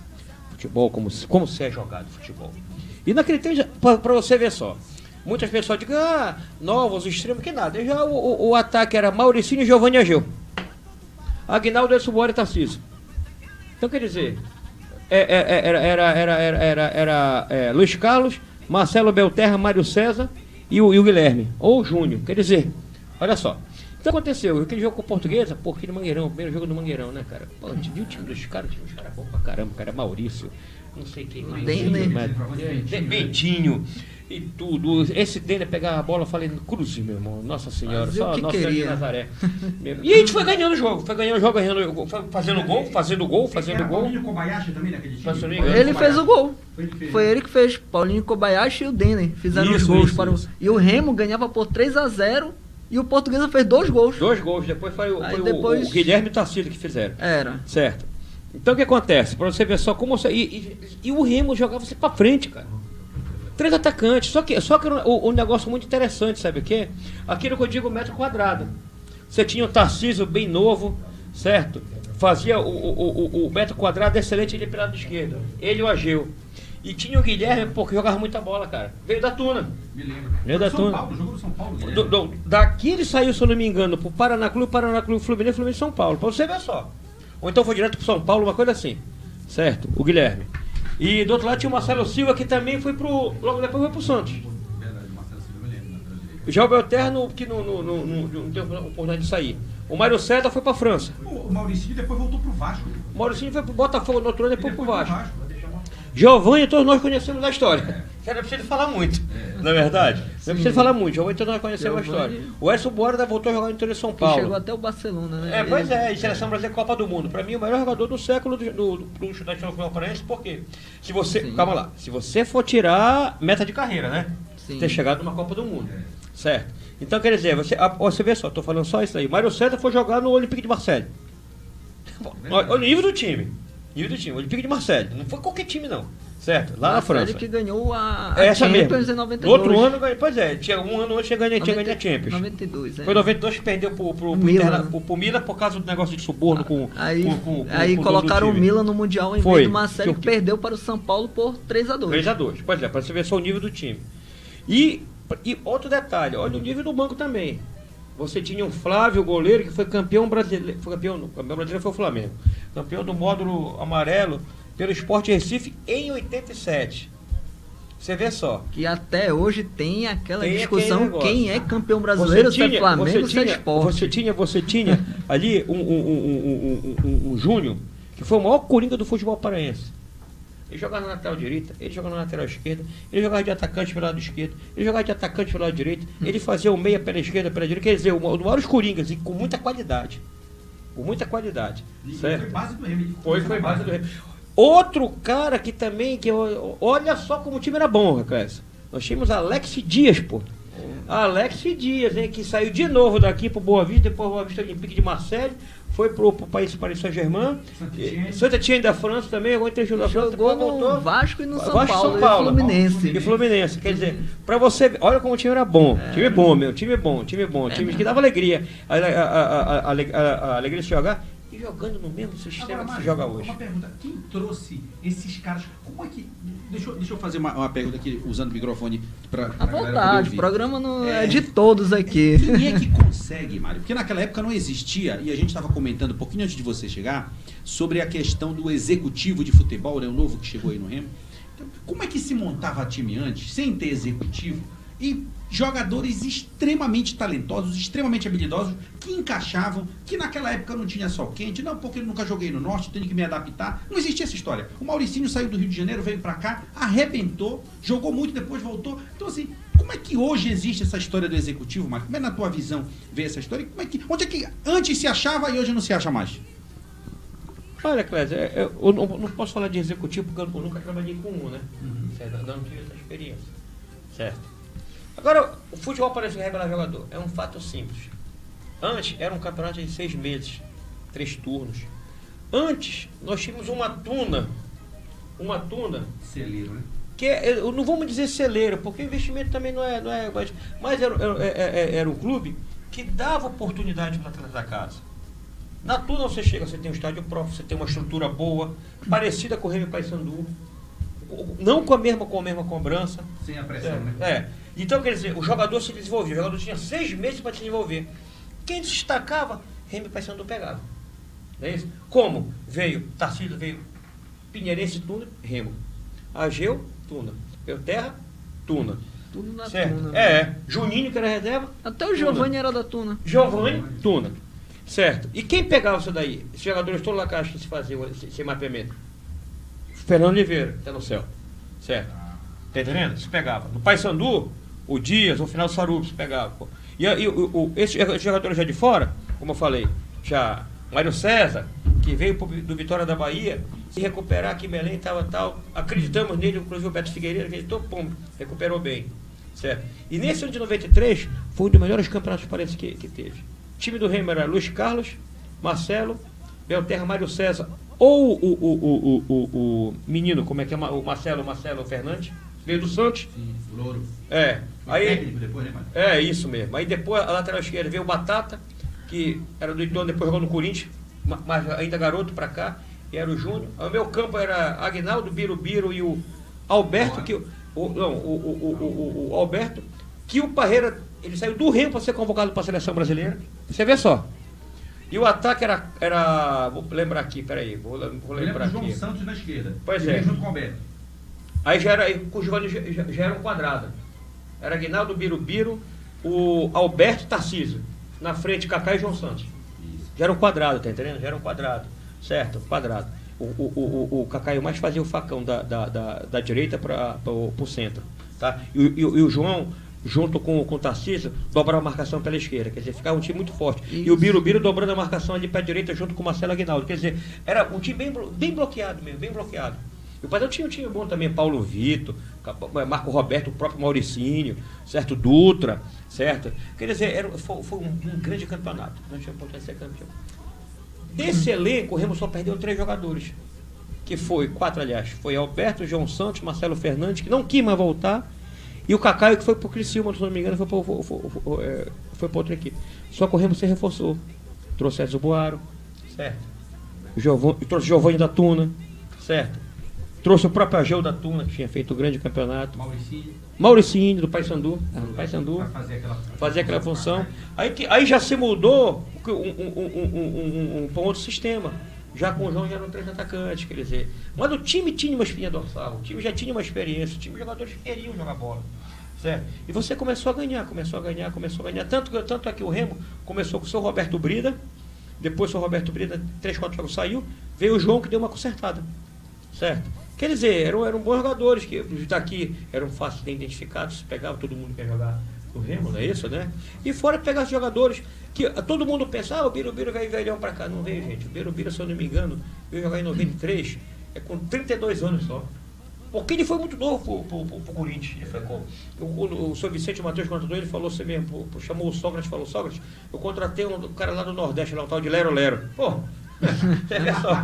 Futebol, como se é jogado futebol. E naquele tempo, pra você ver só, muitas pessoas dizem, novos, extremos, que nada. Já o ataque era Mauricinho e Giovanni Ageu. Aguinaldo, Edson Boara e Tarcísio. Então, quer dizer, era Luiz Carlos, Marcelo Belterra, Mário César e o Guilherme, ou o Júnior. Quer dizer, olha só. Então aconteceu, aquele jogo com o Portuguesa, aqui no Mangueirão, o primeiro jogo do Mangueirão, né, cara? Pô, a gente viu o time dos caras, tinha uns caras bons pra caramba, cara, Maurício, não sei quem mais. Bentinho e tudo. Esse Denner pegava a bola, eu falei, cruze, meu irmão, Nossa Senhora, só Nossa Senhora de Nazaré. E a gente foi ganhando o jogo, fazendo gol. Paulinho Kobayashi também naquele time. Ele fez o gol. Foi ele que fez. Paulinho Kobayashi e o Denner fizeram os gols. E o Remo ganhava por 3-0 e o Portuguesa fez 2 gols. 2 gols, depois foi o Guilherme e o Tarcísio que fizeram. Era. Certo. Então o que acontece? Pra você ver só como... E o Remo jogava você pra frente, cara. 3 atacantes. Só que um negócio muito interessante, sabe o quê? Aquilo que eu digo metro quadrado. Você tinha o Tarcísio bem novo, certo? Fazia o metro quadrado excelente ali pelo lado esquerdo. Ele e o Ageu. E tinha o Guilherme, porque jogava muita bola, cara. Veio da Tuna. Me lembro. Veio da Tuna. Paulo, jogou no São Paulo. Daqui ele saiu, se eu não me engano, pro Paraná Clube, Fluminense, São Paulo. Pra você ver só. Ou então foi direto pro São Paulo, uma coisa assim. Certo? O Guilherme. E do outro lado tinha o Marcelo Silva, que também foi logo depois foi pro Santos. Verdade, Marcelo Silva, eu lembro. Já o Belterra, que não teve oportunidade de sair. O Mário César foi pra França. O Mauricinho depois voltou pro Vasco. O Mauricinho foi pro Botafogo no outro ano, depois pro Vasco. Giovanni, todos nós conhecemos a história. Não é preciso falar muito, na verdade. Não é preciso falar muito. Giovanni, todos nós conhecemos a história. O Edson Boara voltou a jogar no interior de São Paulo. Chegou até o Barcelona, né? Pois é, e Seleção Brasileira Copa do Mundo. Pra mim, o melhor jogador do século do estudante do Paraense, por quê? Se você, calma lá, se você for tirar meta de carreira, né? Sim. Ter chegado numa Copa do Mundo. Certo? Então, quer dizer, você vê só, tô falando só isso aí. Mário César foi jogar no Olympique de Marseille. Olha o nível do time. O Olympique de Marseille. Não foi qualquer time, não. Certo, lá na França. Ele que ganhou a Essa Champions mesmo. em 92. No outro ano, pois é, tinha um ano antes tinha ganho a Champions. 92, Foi 92 que perdeu pro Milan por causa do negócio de suborno com o colocaram o Milan no Mundial em Foi. vez do Marcelo, que perdeu para o São Paulo por 3-2. 3-2, pois é, para você ver só o nível do time. E outro detalhe, olha o nível do banco também. Você tinha um Flávio, goleiro, que foi campeão brasileiro. Campeão brasileiro foi o Flamengo. Campeão do módulo amarelo pelo Sport Recife em 87. Você vê só. Que até hoje tem aquela discussão quem é campeão Você brasileiro, se é tinha- Flamengo ou você se é tinha- Sport. Você tinha ali um Júnior, que foi o maior coringa do futebol paraense. Ele jogava na lateral direita, ele jogava na lateral esquerda, ele jogava de atacante pelo lado esquerdo, ele jogava de atacante pelo lado direito, ele fazia o meia pela esquerda, pela direita, quer dizer, um dos maiores coringas, e com muita qualidade. Com muita qualidade. Certo? Foi base do Remy. Foi base do Remy. Outro cara que também, olha só como o time era bom, Reclésio. Nós tínhamos Alex Dias, pô. Alex Dias, hein, que saiu de novo daqui pro Boa Vista, depois Boa Vista Olympique de Marseille, foi pro Paris Saint-Germain, Santa Etienne da França também, agora tem da França, Jogou depois voltou. no Vasco e no São Vasco, Paulo, São Paulo. e Fluminense. E Fluminense, quer dizer, pra você ver, olha como o time era bom. Time bom, meu, time bom, time que dava alegria. A alegria de jogar e jogando no mesmo sistema que se joga hoje. Uma pergunta, quem trouxe esses caras? Como é que... Deixa eu fazer uma pergunta aqui, usando o microfone para À vontade, o programa não é de todos aqui. Quem é que consegue, Mário? Porque naquela época não existia, e a gente estava comentando um pouquinho antes de você chegar, sobre a questão do executivo de futebol, né, o novo que chegou aí no Remo. Então, como é que se montava time antes, sem ter executivo, e jogadores extremamente talentosos, extremamente habilidosos, que encaixavam, que naquela época não tinha sol quente, não, porque eu nunca joguei no norte, tenho que me adaptar. Não existia essa história. O Mauricinho saiu do Rio de Janeiro, veio pra cá, arrebentou, jogou muito, depois voltou. Então, assim, como é que hoje existe essa história do executivo, Marcos? Como é na tua visão ver essa história? Onde é que antes se achava e hoje não se acha mais? Olha, Clésio, eu não posso falar de executivo porque eu nunca trabalhei com um, né? Certo? Não tive essa experiência. Certo? Agora, o futebol parece revelar jogador. É um fato simples. Antes, era um campeonato de 6 meses, 3 turnos. Antes, nós tínhamos uma tuna. Celeiro, né? Que eu não vamos dizer celeiro, porque o investimento também não é mas era um clube que dava oportunidade para atrás da casa. Na Tuna você chega, você tem um estádio próprio, você tem uma estrutura boa, parecida com o Remy Paysandu, não com a mesma cobrança. Sem a pressão, né? Então, quer dizer, o jogador se desenvolvia, o jogador tinha 6 meses para se desenvolver. Quem destacava, Remy Paysandu pegava. Não é isso? Como? Veio Tarcísio, veio Pinheirense, Tuna, Remo. Ageu, Tuna. Terra, Tuna. Tudo na Certo? Tuna. Juninho, que era reserva. Até o Giovanni era da Tuna. Giovanni, Tuna. Certo. E quem pegava isso daí? Esses jogadores todos lá que acho que se faziam esse mapeamento. Fernando Oliveira, tá no céu. Certo? Tá entendendo? Se pegava. No Paysandu, o Dias, o final do Sarubi se pegava. Pô. E esses jogadores já de fora, como eu falei, já Mário César, que veio do Vitória da Bahia, se recuperar aqui em Belém, tal, acreditamos nele, inclusive o Beto Figueiredo acreditou, pum, recuperou bem. Certo? E nesse ano de 93, foi um dos melhores campeonatos paraenses que teve. O time do Remo era Luiz Carlos, Marcelo, Belterra, Mário César, ou o menino, como é que é? O Marcelo Fernandes, veio do Santos. Sim, Louro. Aí, técnico depois, né, Mário? isso mesmo. Aí depois, a lateral esquerda veio o Batata, que era do Ituano, depois jogou no Corinthians, mas ainda garoto pra cá, e era o Júnior. Aí o meu campo era Aguinaldo, Birubiru e o Alberto, o Alberto, que o Parreira, ele saiu do Remo para ser convocado para a seleção brasileira. Você vê só. E o ataque era vou lembrar aqui, peraí, vou lembrar aqui. João Santos na esquerda. Pois Ele é. veio junto com o Alberto. Aí com o Giovanni já era um quadrado. Era Aguinaldo, Birubiru, o Alberto e Tarcísio. Na frente, Kaká e João Santos. Já era um quadrado, tá entendendo? Já era um quadrado. Certo? Quadrado. O Kaká mais fazia o facão da direita para o centro. Tá? E o João, junto com o Tarcísio, dobrava a marcação pela esquerda. Quer dizer, ficava um time muito forte. Isso. E o Birubiru dobrando a marcação ali para a direita, junto com o Marcelo Aguinaldo. Quer dizer, era um time bem bloqueado mesmo, bem bloqueado. E o Padrão tinha um time bom também, Paulo Vitor, Marco Roberto, o próprio Mauricinho, certo? Dutra, certo? Quer dizer, foi um grande campeonato. Não tinha importância de ser campeão. Desse elenco, o Remo só perdeu 3 jogadores. que foi, 4 aliás, foi Alberto, João Santos, Marcelo Fernandes, que não quis mais voltar, e o Cacaio, que foi pro Criciúma, se não me engano, foi pra outra equipe. Só que o Remo se reforçou. Trouxe Edson Boaro, certo? Trouxe Giovanni da Tuna, certo? Trouxe o próprio Ageu da Tuna, que tinha feito o grande campeonato. Mauricinho, do Paysandu. Fazia aquela função. Aí já se mudou para um outro sistema. Já com o João já eram 3 atacantes, quer dizer. Mas o time tinha uma espinha dorsal, o time já tinha uma experiência, o time de jogadores queriam jogar bola. Certo? E você começou a ganhar. Tanto é que o Remo começou com o seu Roberto Brida, depois o seu Roberto Brida, 3, 4 jogos saiu, veio o João que deu uma consertada. Certo? Quer dizer, eram bons jogadores, que daqui eram fáceis de identificar, se pegava todo mundo que quer jogar no Remo, não é isso, né? E fora pegar os jogadores, que todo mundo pensa, o Birubiru veio velhão pra cá. Não veio, gente. O Birubiru, se eu não me engano, veio jogar em 93, com 32 anos só. Porque ele foi muito novo pro Corinthians. Ele foi o seu Vicente Matheus contratou, ele falou assim mesmo, chamou o Sócrates, falou, Sócrates, eu contratei um cara lá do Nordeste, lá, um tal de Lero Lero. Pô, você vê só,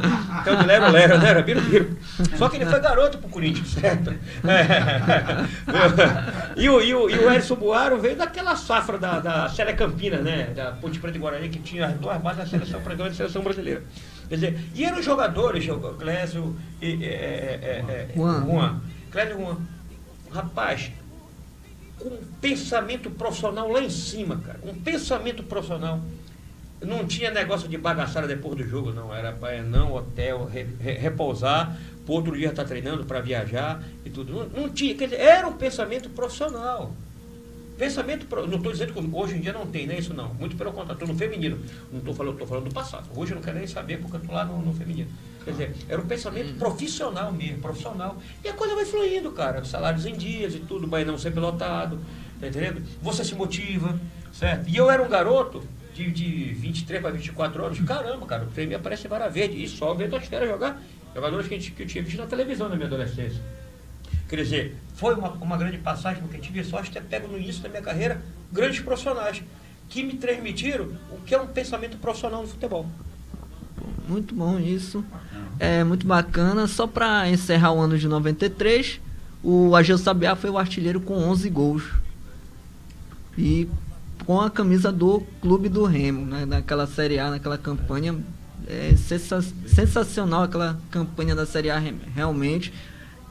tal de Lero Lero, né? Era Birubiru. Só que ele foi garoto pro Corinthians, certo? E o Edson Boaro veio daquela safra da Série Campina, né? Da Ponte Preta e Guarani, que tinha as 2 bases da seleção brasileira e da seleção brasileira. Quer dizer, e eram jogadores, Clésio e Juan. Clésio e Juan. Rapaz, com um pensamento profissional lá em cima, cara. Um pensamento profissional. Não tinha negócio de bagaçada depois do jogo, não. Era não, hotel, repousar, pro outro dia estar treinando para viajar e tudo. Não tinha, quer dizer, era um pensamento profissional. Não estou dizendo que hoje em dia não tem, não é isso não. Muito pelo contrário, estou no feminino. Não estou falando do passado. Hoje eu não quero nem saber porque eu estou lá no feminino. Quer dizer, era um pensamento profissional mesmo, profissional. E a coisa vai fluindo, cara. Salários em dias e tudo, vai não ser pilotado, tá entendendo? Você se motiva, certo? E eu era um garoto de 23 para 24 anos. Caramba, cara, o trem me aparece vara verde. E só vendo as caras jogar. Jogadores que eu tinha visto na televisão na minha adolescência. Quer dizer, foi uma grande passagem, porque eu tive sorte de ter pego no início da minha carreira grandes profissionais que me transmitiram o que é um pensamento profissional no futebol. Muito bom isso. É muito bacana. Só para encerrar o ano de 93, o Ageu Sabiá foi o artilheiro com 11 gols. E com a camisa do Clube do Remo, né? Naquela Série A, naquela campanha. É sensacional aquela campanha da Série A, realmente.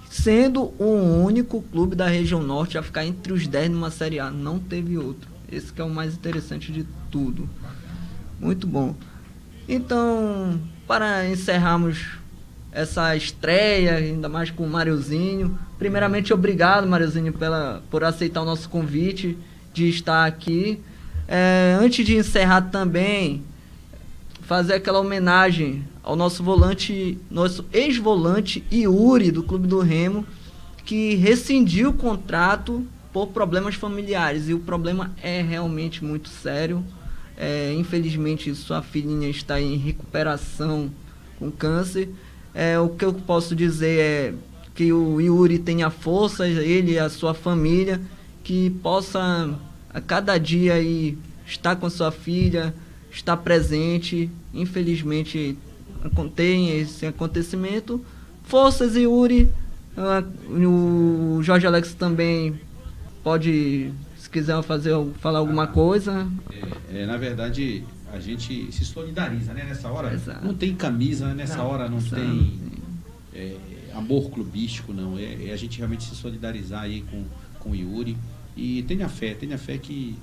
Sendo o único clube da região norte a ficar entre os 10 numa Série A. Não teve outro. Esse que é o mais interessante de tudo. Muito bom. Então, para encerrarmos essa estreia, ainda mais com o Mariozinho. Primeiramente, obrigado, Mariozinho, por aceitar o nosso convite de estar aqui. Antes de encerrar também, fazer aquela homenagem ao nosso ex-volante Yuri, do Clube do Remo, que rescindiu o contrato por problemas familiares. E o problema é realmente muito sério. Infelizmente, sua filhinha está em recuperação com câncer. O que eu posso dizer é que o Yuri tenha força, ele e a sua família, que possa a cada dia aí estar com a sua filha, estar presente. Infelizmente tem esse acontecimento. Forças, Yuri. O Jorge Alex também pode, se quiser falar alguma coisa. Na verdade, a gente se solidariza, né? Nessa hora. Exato. Não tem camisa, nessa hora não tem amor clubístico, não. A gente realmente se solidarizar aí com o Yuri. E tenha fé que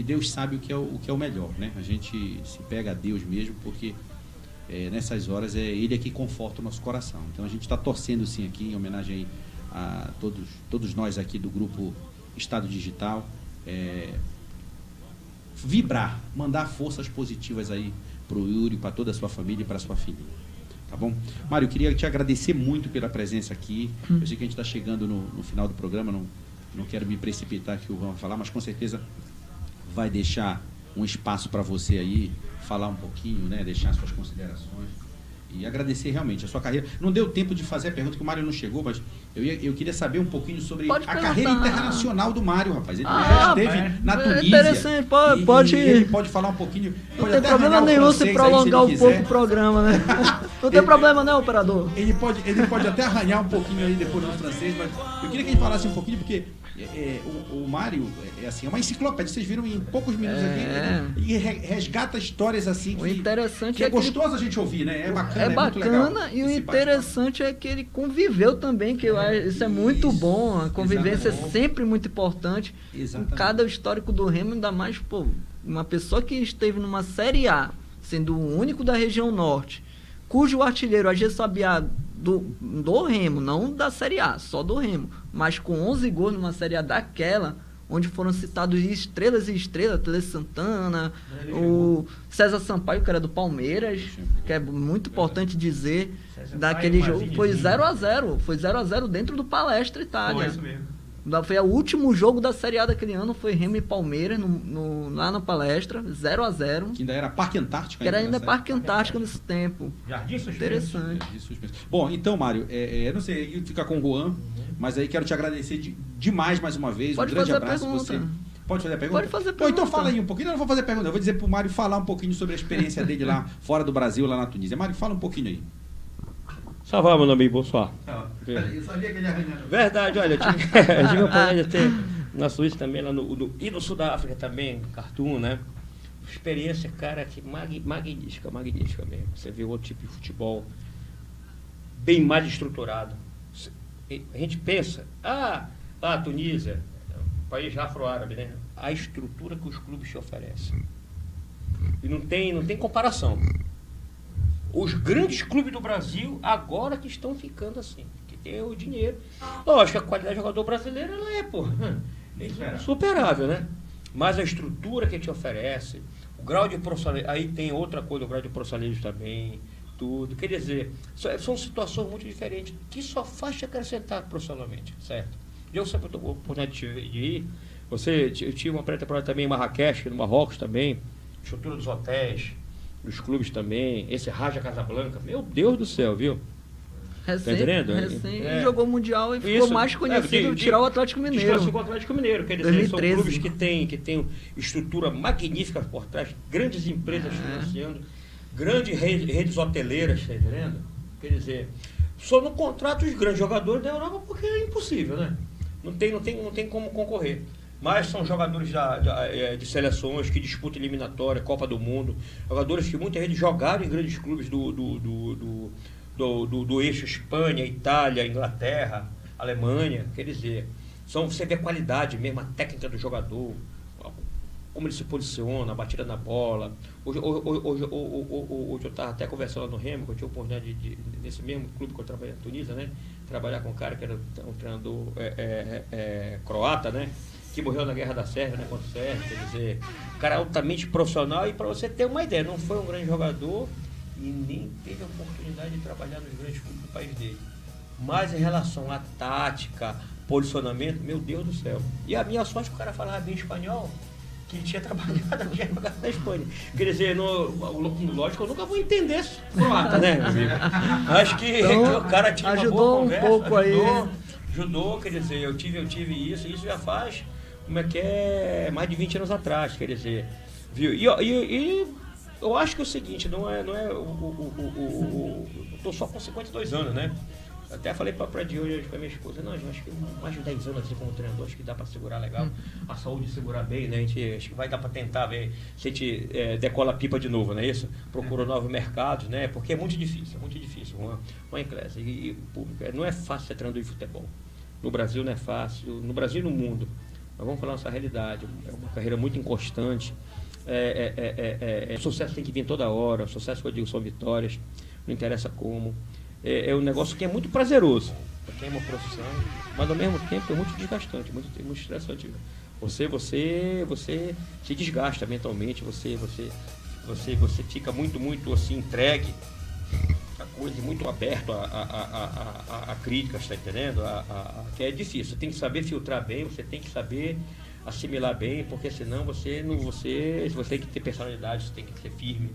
Deus sabe o que é o melhor, né? A gente se pega a Deus mesmo, porque nessas horas Ele que conforta o nosso coração. Então a gente está torcendo sim aqui, em homenagem a todos nós aqui do grupo Estado Digital, vibrar, mandar forças positivas aí para o Yuri, para toda a sua família e para a sua filha. Tá bom? Mário, eu queria te agradecer muito pela presença aqui. Eu sei que a gente está chegando no final do programa, não quero me precipitar aqui o que vamos falar, mas com certeza vai deixar um espaço para você aí falar um pouquinho, né? Deixar suas considerações e agradecer realmente a sua carreira. Não deu tempo de fazer a pergunta, que o Mário não chegou, mas eu queria saber um pouquinho sobre a carreira internacional do Mário, rapaz. Ele já esteve na Tunísia. Interessante, pode. Ele pode falar um pouquinho. Não tem problema nenhum se prolongar um pouco o programa, né? Não tem problema, né, operador? Ele pode até arranhar um pouquinho aí depois no francês, mas eu queria que ele falasse um pouquinho, porque o Mário é uma enciclopédia, vocês viram em poucos minutos aqui, e resgata histórias assim que, o interessante que é gostoso a gente ouvir, né? É bacana, é muito legal. E o interessante é que ele conviveu também, que isso é muito bom, a convivência é sempre muito importante. Exatamente. Em cada histórico do Remo, ainda mais, uma pessoa que esteve numa Série A, sendo o único da região norte, cujo artilheiro, AG Sabiá, do Remo, não da Série A, só do Remo, mas com 11 gols numa Série A daquela, onde foram citados estrelas, Tele Santana, o César Sampaio, que era do Palmeiras, que é muito importante dizer, daquele jogo, foi 0-0, foi 0-0 dentro do Palestra Itália. Foi isso mesmo. Foi o último jogo da Série A daquele ano, foi Remo e Palmeiras, lá na Palestra, 0-0. Que ainda era Parque Antártica. Que era ainda Parque Antártica nesse tempo. Jardim Suspenso. Interessante. Bom, então, Mário, eu não sei ficar com o Juan, mas aí quero te agradecer demais mais uma vez. Pode um grande fazer a abraço. pergunta. Você pode fazer a pergunta? Pode fazer a Bom, pergunta. então fala aí um pouquinho. Eu não vou fazer pergunta, eu vou dizer pro Mário falar um pouquinho sobre a experiência dele lá fora do Brasil, lá na Tunísia. Mário, fala um pouquinho aí. Ça va, meu amigo, bonsoir. Eu sabia que ele ia arranhar. Verdade, olha, eu tive a oportunidade de ter na Suíça também, lá e no Sul da África também, Khartoum, né? Experiência, cara, que magnífica mesmo. Você vê outro tipo de futebol bem mais estruturado. A gente pensa, a Tunísia, país afro-árabe, né? A estrutura que os clubes te oferecem. E não tem comparação. Os grandes clubes do Brasil agora que estão ficando assim, que tem o dinheiro. Lógico, a qualidade do jogador brasileiro ela é superável, né? Mas a estrutura que te oferece, o grau de profissionalismo, aí tem outra coisa, o grau de profissionalismo também, tudo. Quer dizer, são situações muito diferentes que só faz te acrescentar profissionalmente, certo? Eu sempre estou com a oportunidade de ir. Eu tive uma pré-temporada também em Marrakech, no Marrocos também, estrutura dos hotéis, dos clubes também, esse Raja Casablanca, meu Deus do céu, viu? Recém jogou o Mundial e ficou mais conhecido tirar o Atlético Mineiro. O Atlético Mineiro, quer dizer, 2013. São clubes que têm estrutura magnífica por trás, grandes empresas financiando, grandes redes hoteleiras, tá entendendo? Quer dizer, só não contrata os grandes jogadores da Europa porque é impossível, né? Não tem como concorrer. Mas são jogadores de seleções que disputam eliminatória, Copa do Mundo, jogadores que muitas vezes jogaram em grandes clubes do eixo Espanha, Itália, Inglaterra, Alemanha. Quer dizer, você vê a qualidade mesmo, a técnica do jogador, como ele se posiciona, a batida na bola. Hoje eu estava até conversando lá no Remo, que eu tive a oportunidade nesse mesmo clube que eu trabalhei na Tunísia, né? Trabalhar com um cara que era um treinador croata, né? Que morreu na Guerra da Sérvia, né, contra o Sérvia, quer dizer, um cara altamente profissional, e para você ter uma ideia, não foi um grande jogador e nem teve a oportunidade de trabalhar nos grandes clubes do país dele. Mas em relação à tática, posicionamento, meu Deus do céu. E a minha sorte, o cara falava bem espanhol, que tinha trabalhado tinha jogado na Espanha. Quer dizer, lógico, eu nunca vou entender croata, né, meu amigo? Acho que então, o cara tinha uma boa conversa, um pouco ajudou, quer dizer, eu tive isso já faz, como é que é, mais de 20 anos atrás, quer dizer, viu? E eu acho que é o seguinte, não é eu tô só com 52 anos, né? Até falei para de hoje para minha esposa, não, acho que mais de 10 anos assim como treinador, acho que dá para segurar legal, a saúde segurar bem, né? A gente acho que vai dar para tentar ver se a gente decola a pipa de novo, não é isso? Procura novos mercados, né? Porque é muito difícil, uma eclésia. E público, não é fácil ser treinador de futebol. No Brasil não é fácil, no Brasil e no mundo. Mas vamos falar nossa realidade, é uma carreira muito inconstante. O sucesso tem que vir toda hora, o sucesso que eu digo são vitórias, não interessa como. É um negócio que é muito prazeroso, porque é uma profissão, mas ao mesmo tempo é muito desgastante, muito estressante. Você se desgasta mentalmente, você fica muito assim, entregue a coisa, muito aberto a críticas, está entendendo? Que é difícil, você tem que saber filtrar bem, você tem que saber assimilar bem, porque senão você tem que ter personalidade, você tem que ser firme.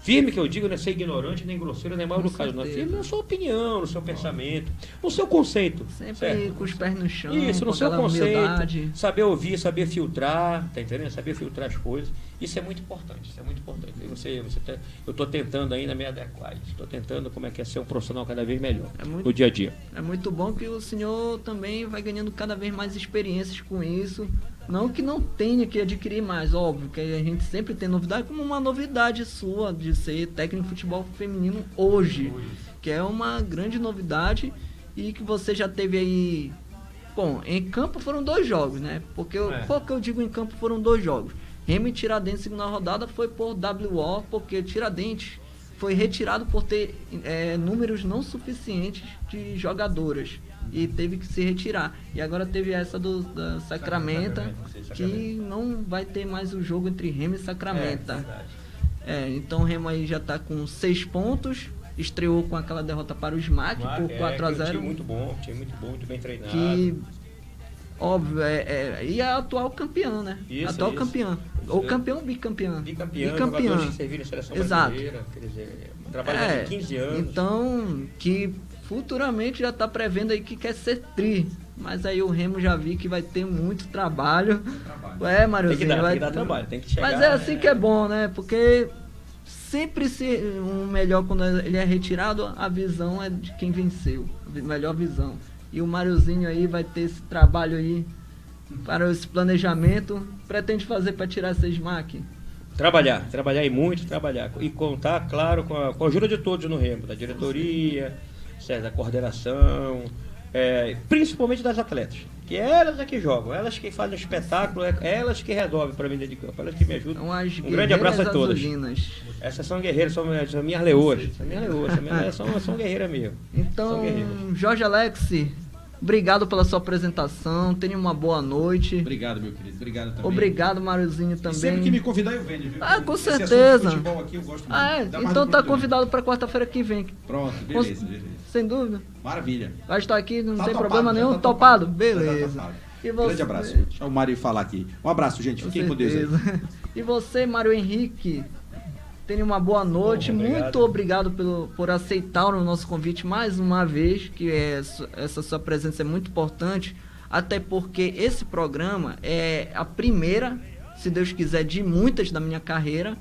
Firme que eu digo, não é ser ignorante, nem grosseiro, nem mal educado. Não, firme na sua opinião, no seu pensamento, no seu conceito. Sempre certo? com os pés no chão. Isso, no seu conceito. Humildade. Saber ouvir, saber filtrar, tá entendendo? Saber filtrar as coisas. Isso é muito importante, isso é muito importante. Eu estou tentando ainda me adequar. Estou tentando como é que é ser um profissional cada vez melhor no dia a dia. É muito bom que o senhor também vai ganhando cada vez mais experiências com isso. Não que não tenha que adquirir mais, óbvio, que a gente sempre tem novidade, como uma novidade sua de ser técnico de futebol feminino hoje, que é uma grande novidade e que você já teve aí... Bom, em campo foram 2 jogos, né? Porque por que eu digo em campo foram 2 jogos? Remo e Tiradentes, segunda rodada, foi por WO, porque Tiradentes foi retirado por ter números não suficientes de jogadoras. E teve que se retirar. E agora teve essa da Sacramento, que não vai ter mais o jogo entre Remo e Sacramento. Então o Remo aí já está com 6 pontos. Estreou com aquela derrota para o SMAC por 4-0. Time muito bom, muito bem treinado. Que, óbvio, e a atual campeã, né? Atual campeã. Ou campeão ou bicampeã? Bicampeã. Que serviram na seleção brasileira. Quer dizer, trabalha há 15 anos. Então, que futuramente já está prevendo aí que quer ser tri. Mas aí o Remo já vi que vai ter muito trabalho. Mariozinho, tem que dar trabalho, tem que chegar. Mas é assim que é bom, né? Porque sempre o melhor, quando ele é retirado, a visão é de quem venceu. A melhor visão. E o Mariozinho aí vai ter esse trabalho aí para esse planejamento. Pretende fazer para tirar essa SMAC? Trabalhar e muito trabalhar. E contar, claro, com a ajuda de todos no Remo, da diretoria, certo, da coordenação, principalmente das atletas. Que elas é que jogam, elas que fazem o espetáculo, elas que resolvem para mim dentro de campo, elas que me ajudam. Então, um grande abraço a todas. Azulinas. Essas são guerreiras, são minhas leoas. São guerreiras mesmo. Então, Jorge Alex, obrigado pela sua apresentação. Tenha uma boa noite. Obrigado, meu querido. Obrigado também. Obrigado, Mariozinho, também. E sempre que me convidar, eu venho, viu? Com certeza. Futebol aqui, eu gosto muito. Então tá convidado para quarta-feira que vem. Pronto, beleza. Sem dúvida. Maravilha. Vai estar aqui, não tem topado, problema nenhum. tá Topado? topado. Beleza. Tá E você... Grande abraço. Deixa o Mário falar aqui. Um abraço, gente. Fiquem com Deus aí. E você, Mário Henrique, tenha uma boa noite. Muito obrigado por aceitar o nosso convite mais uma vez, que essa sua presença é muito importante, até porque esse programa é a primeira, se Deus quiser, de muitas da minha carreira.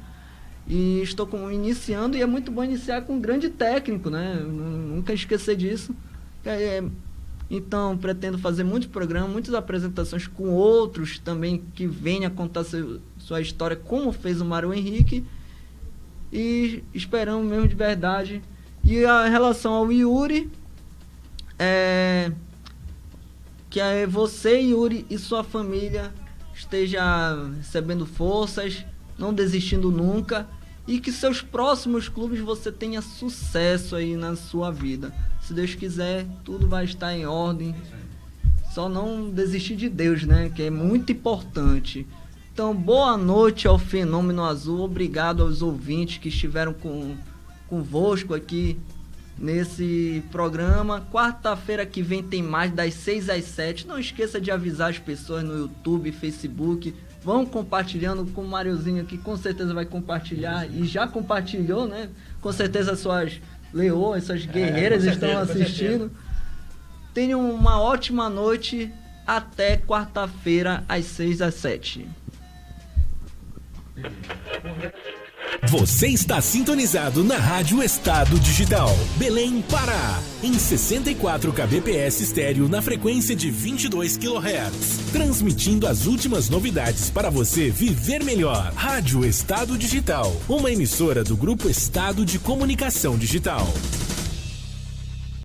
E estou iniciando, e é muito bom iniciar com um grande técnico, né? Nunca esquecer disso. Então, pretendo fazer muitos programas, muitas apresentações com outros também que venham a contar sua história, como fez o Mário Henrique. E esperamos mesmo de verdade. E a relação ao Yuri, que você, Yuri, e sua família esteja recebendo forças, não desistindo nunca, e que seus próximos clubes você tenha sucesso aí na sua vida. Se Deus quiser, tudo vai estar em ordem. Só não desistir de Deus, né? Que é muito importante. Então, boa noite ao Fenômeno Azul. Obrigado aos ouvintes que estiveram convosco aqui nesse programa. Quarta-feira que vem tem mais, das 6 às 7. Não esqueça de avisar as pessoas no YouTube, Facebook. Vão compartilhando com o Mariozinho aqui, com certeza vai compartilhar e já compartilhou, né? Com certeza suas leoas, suas guerreiras estão assistindo. Tenham uma ótima noite. Até quarta-feira, às 6 às 7. Você está sintonizado na Rádio Estado Digital, Belém, Pará, em 64 kbps estéreo na frequência de 22 kHz, transmitindo as últimas novidades para você viver melhor. Rádio Estado Digital, uma emissora do Grupo Estado de Comunicação Digital.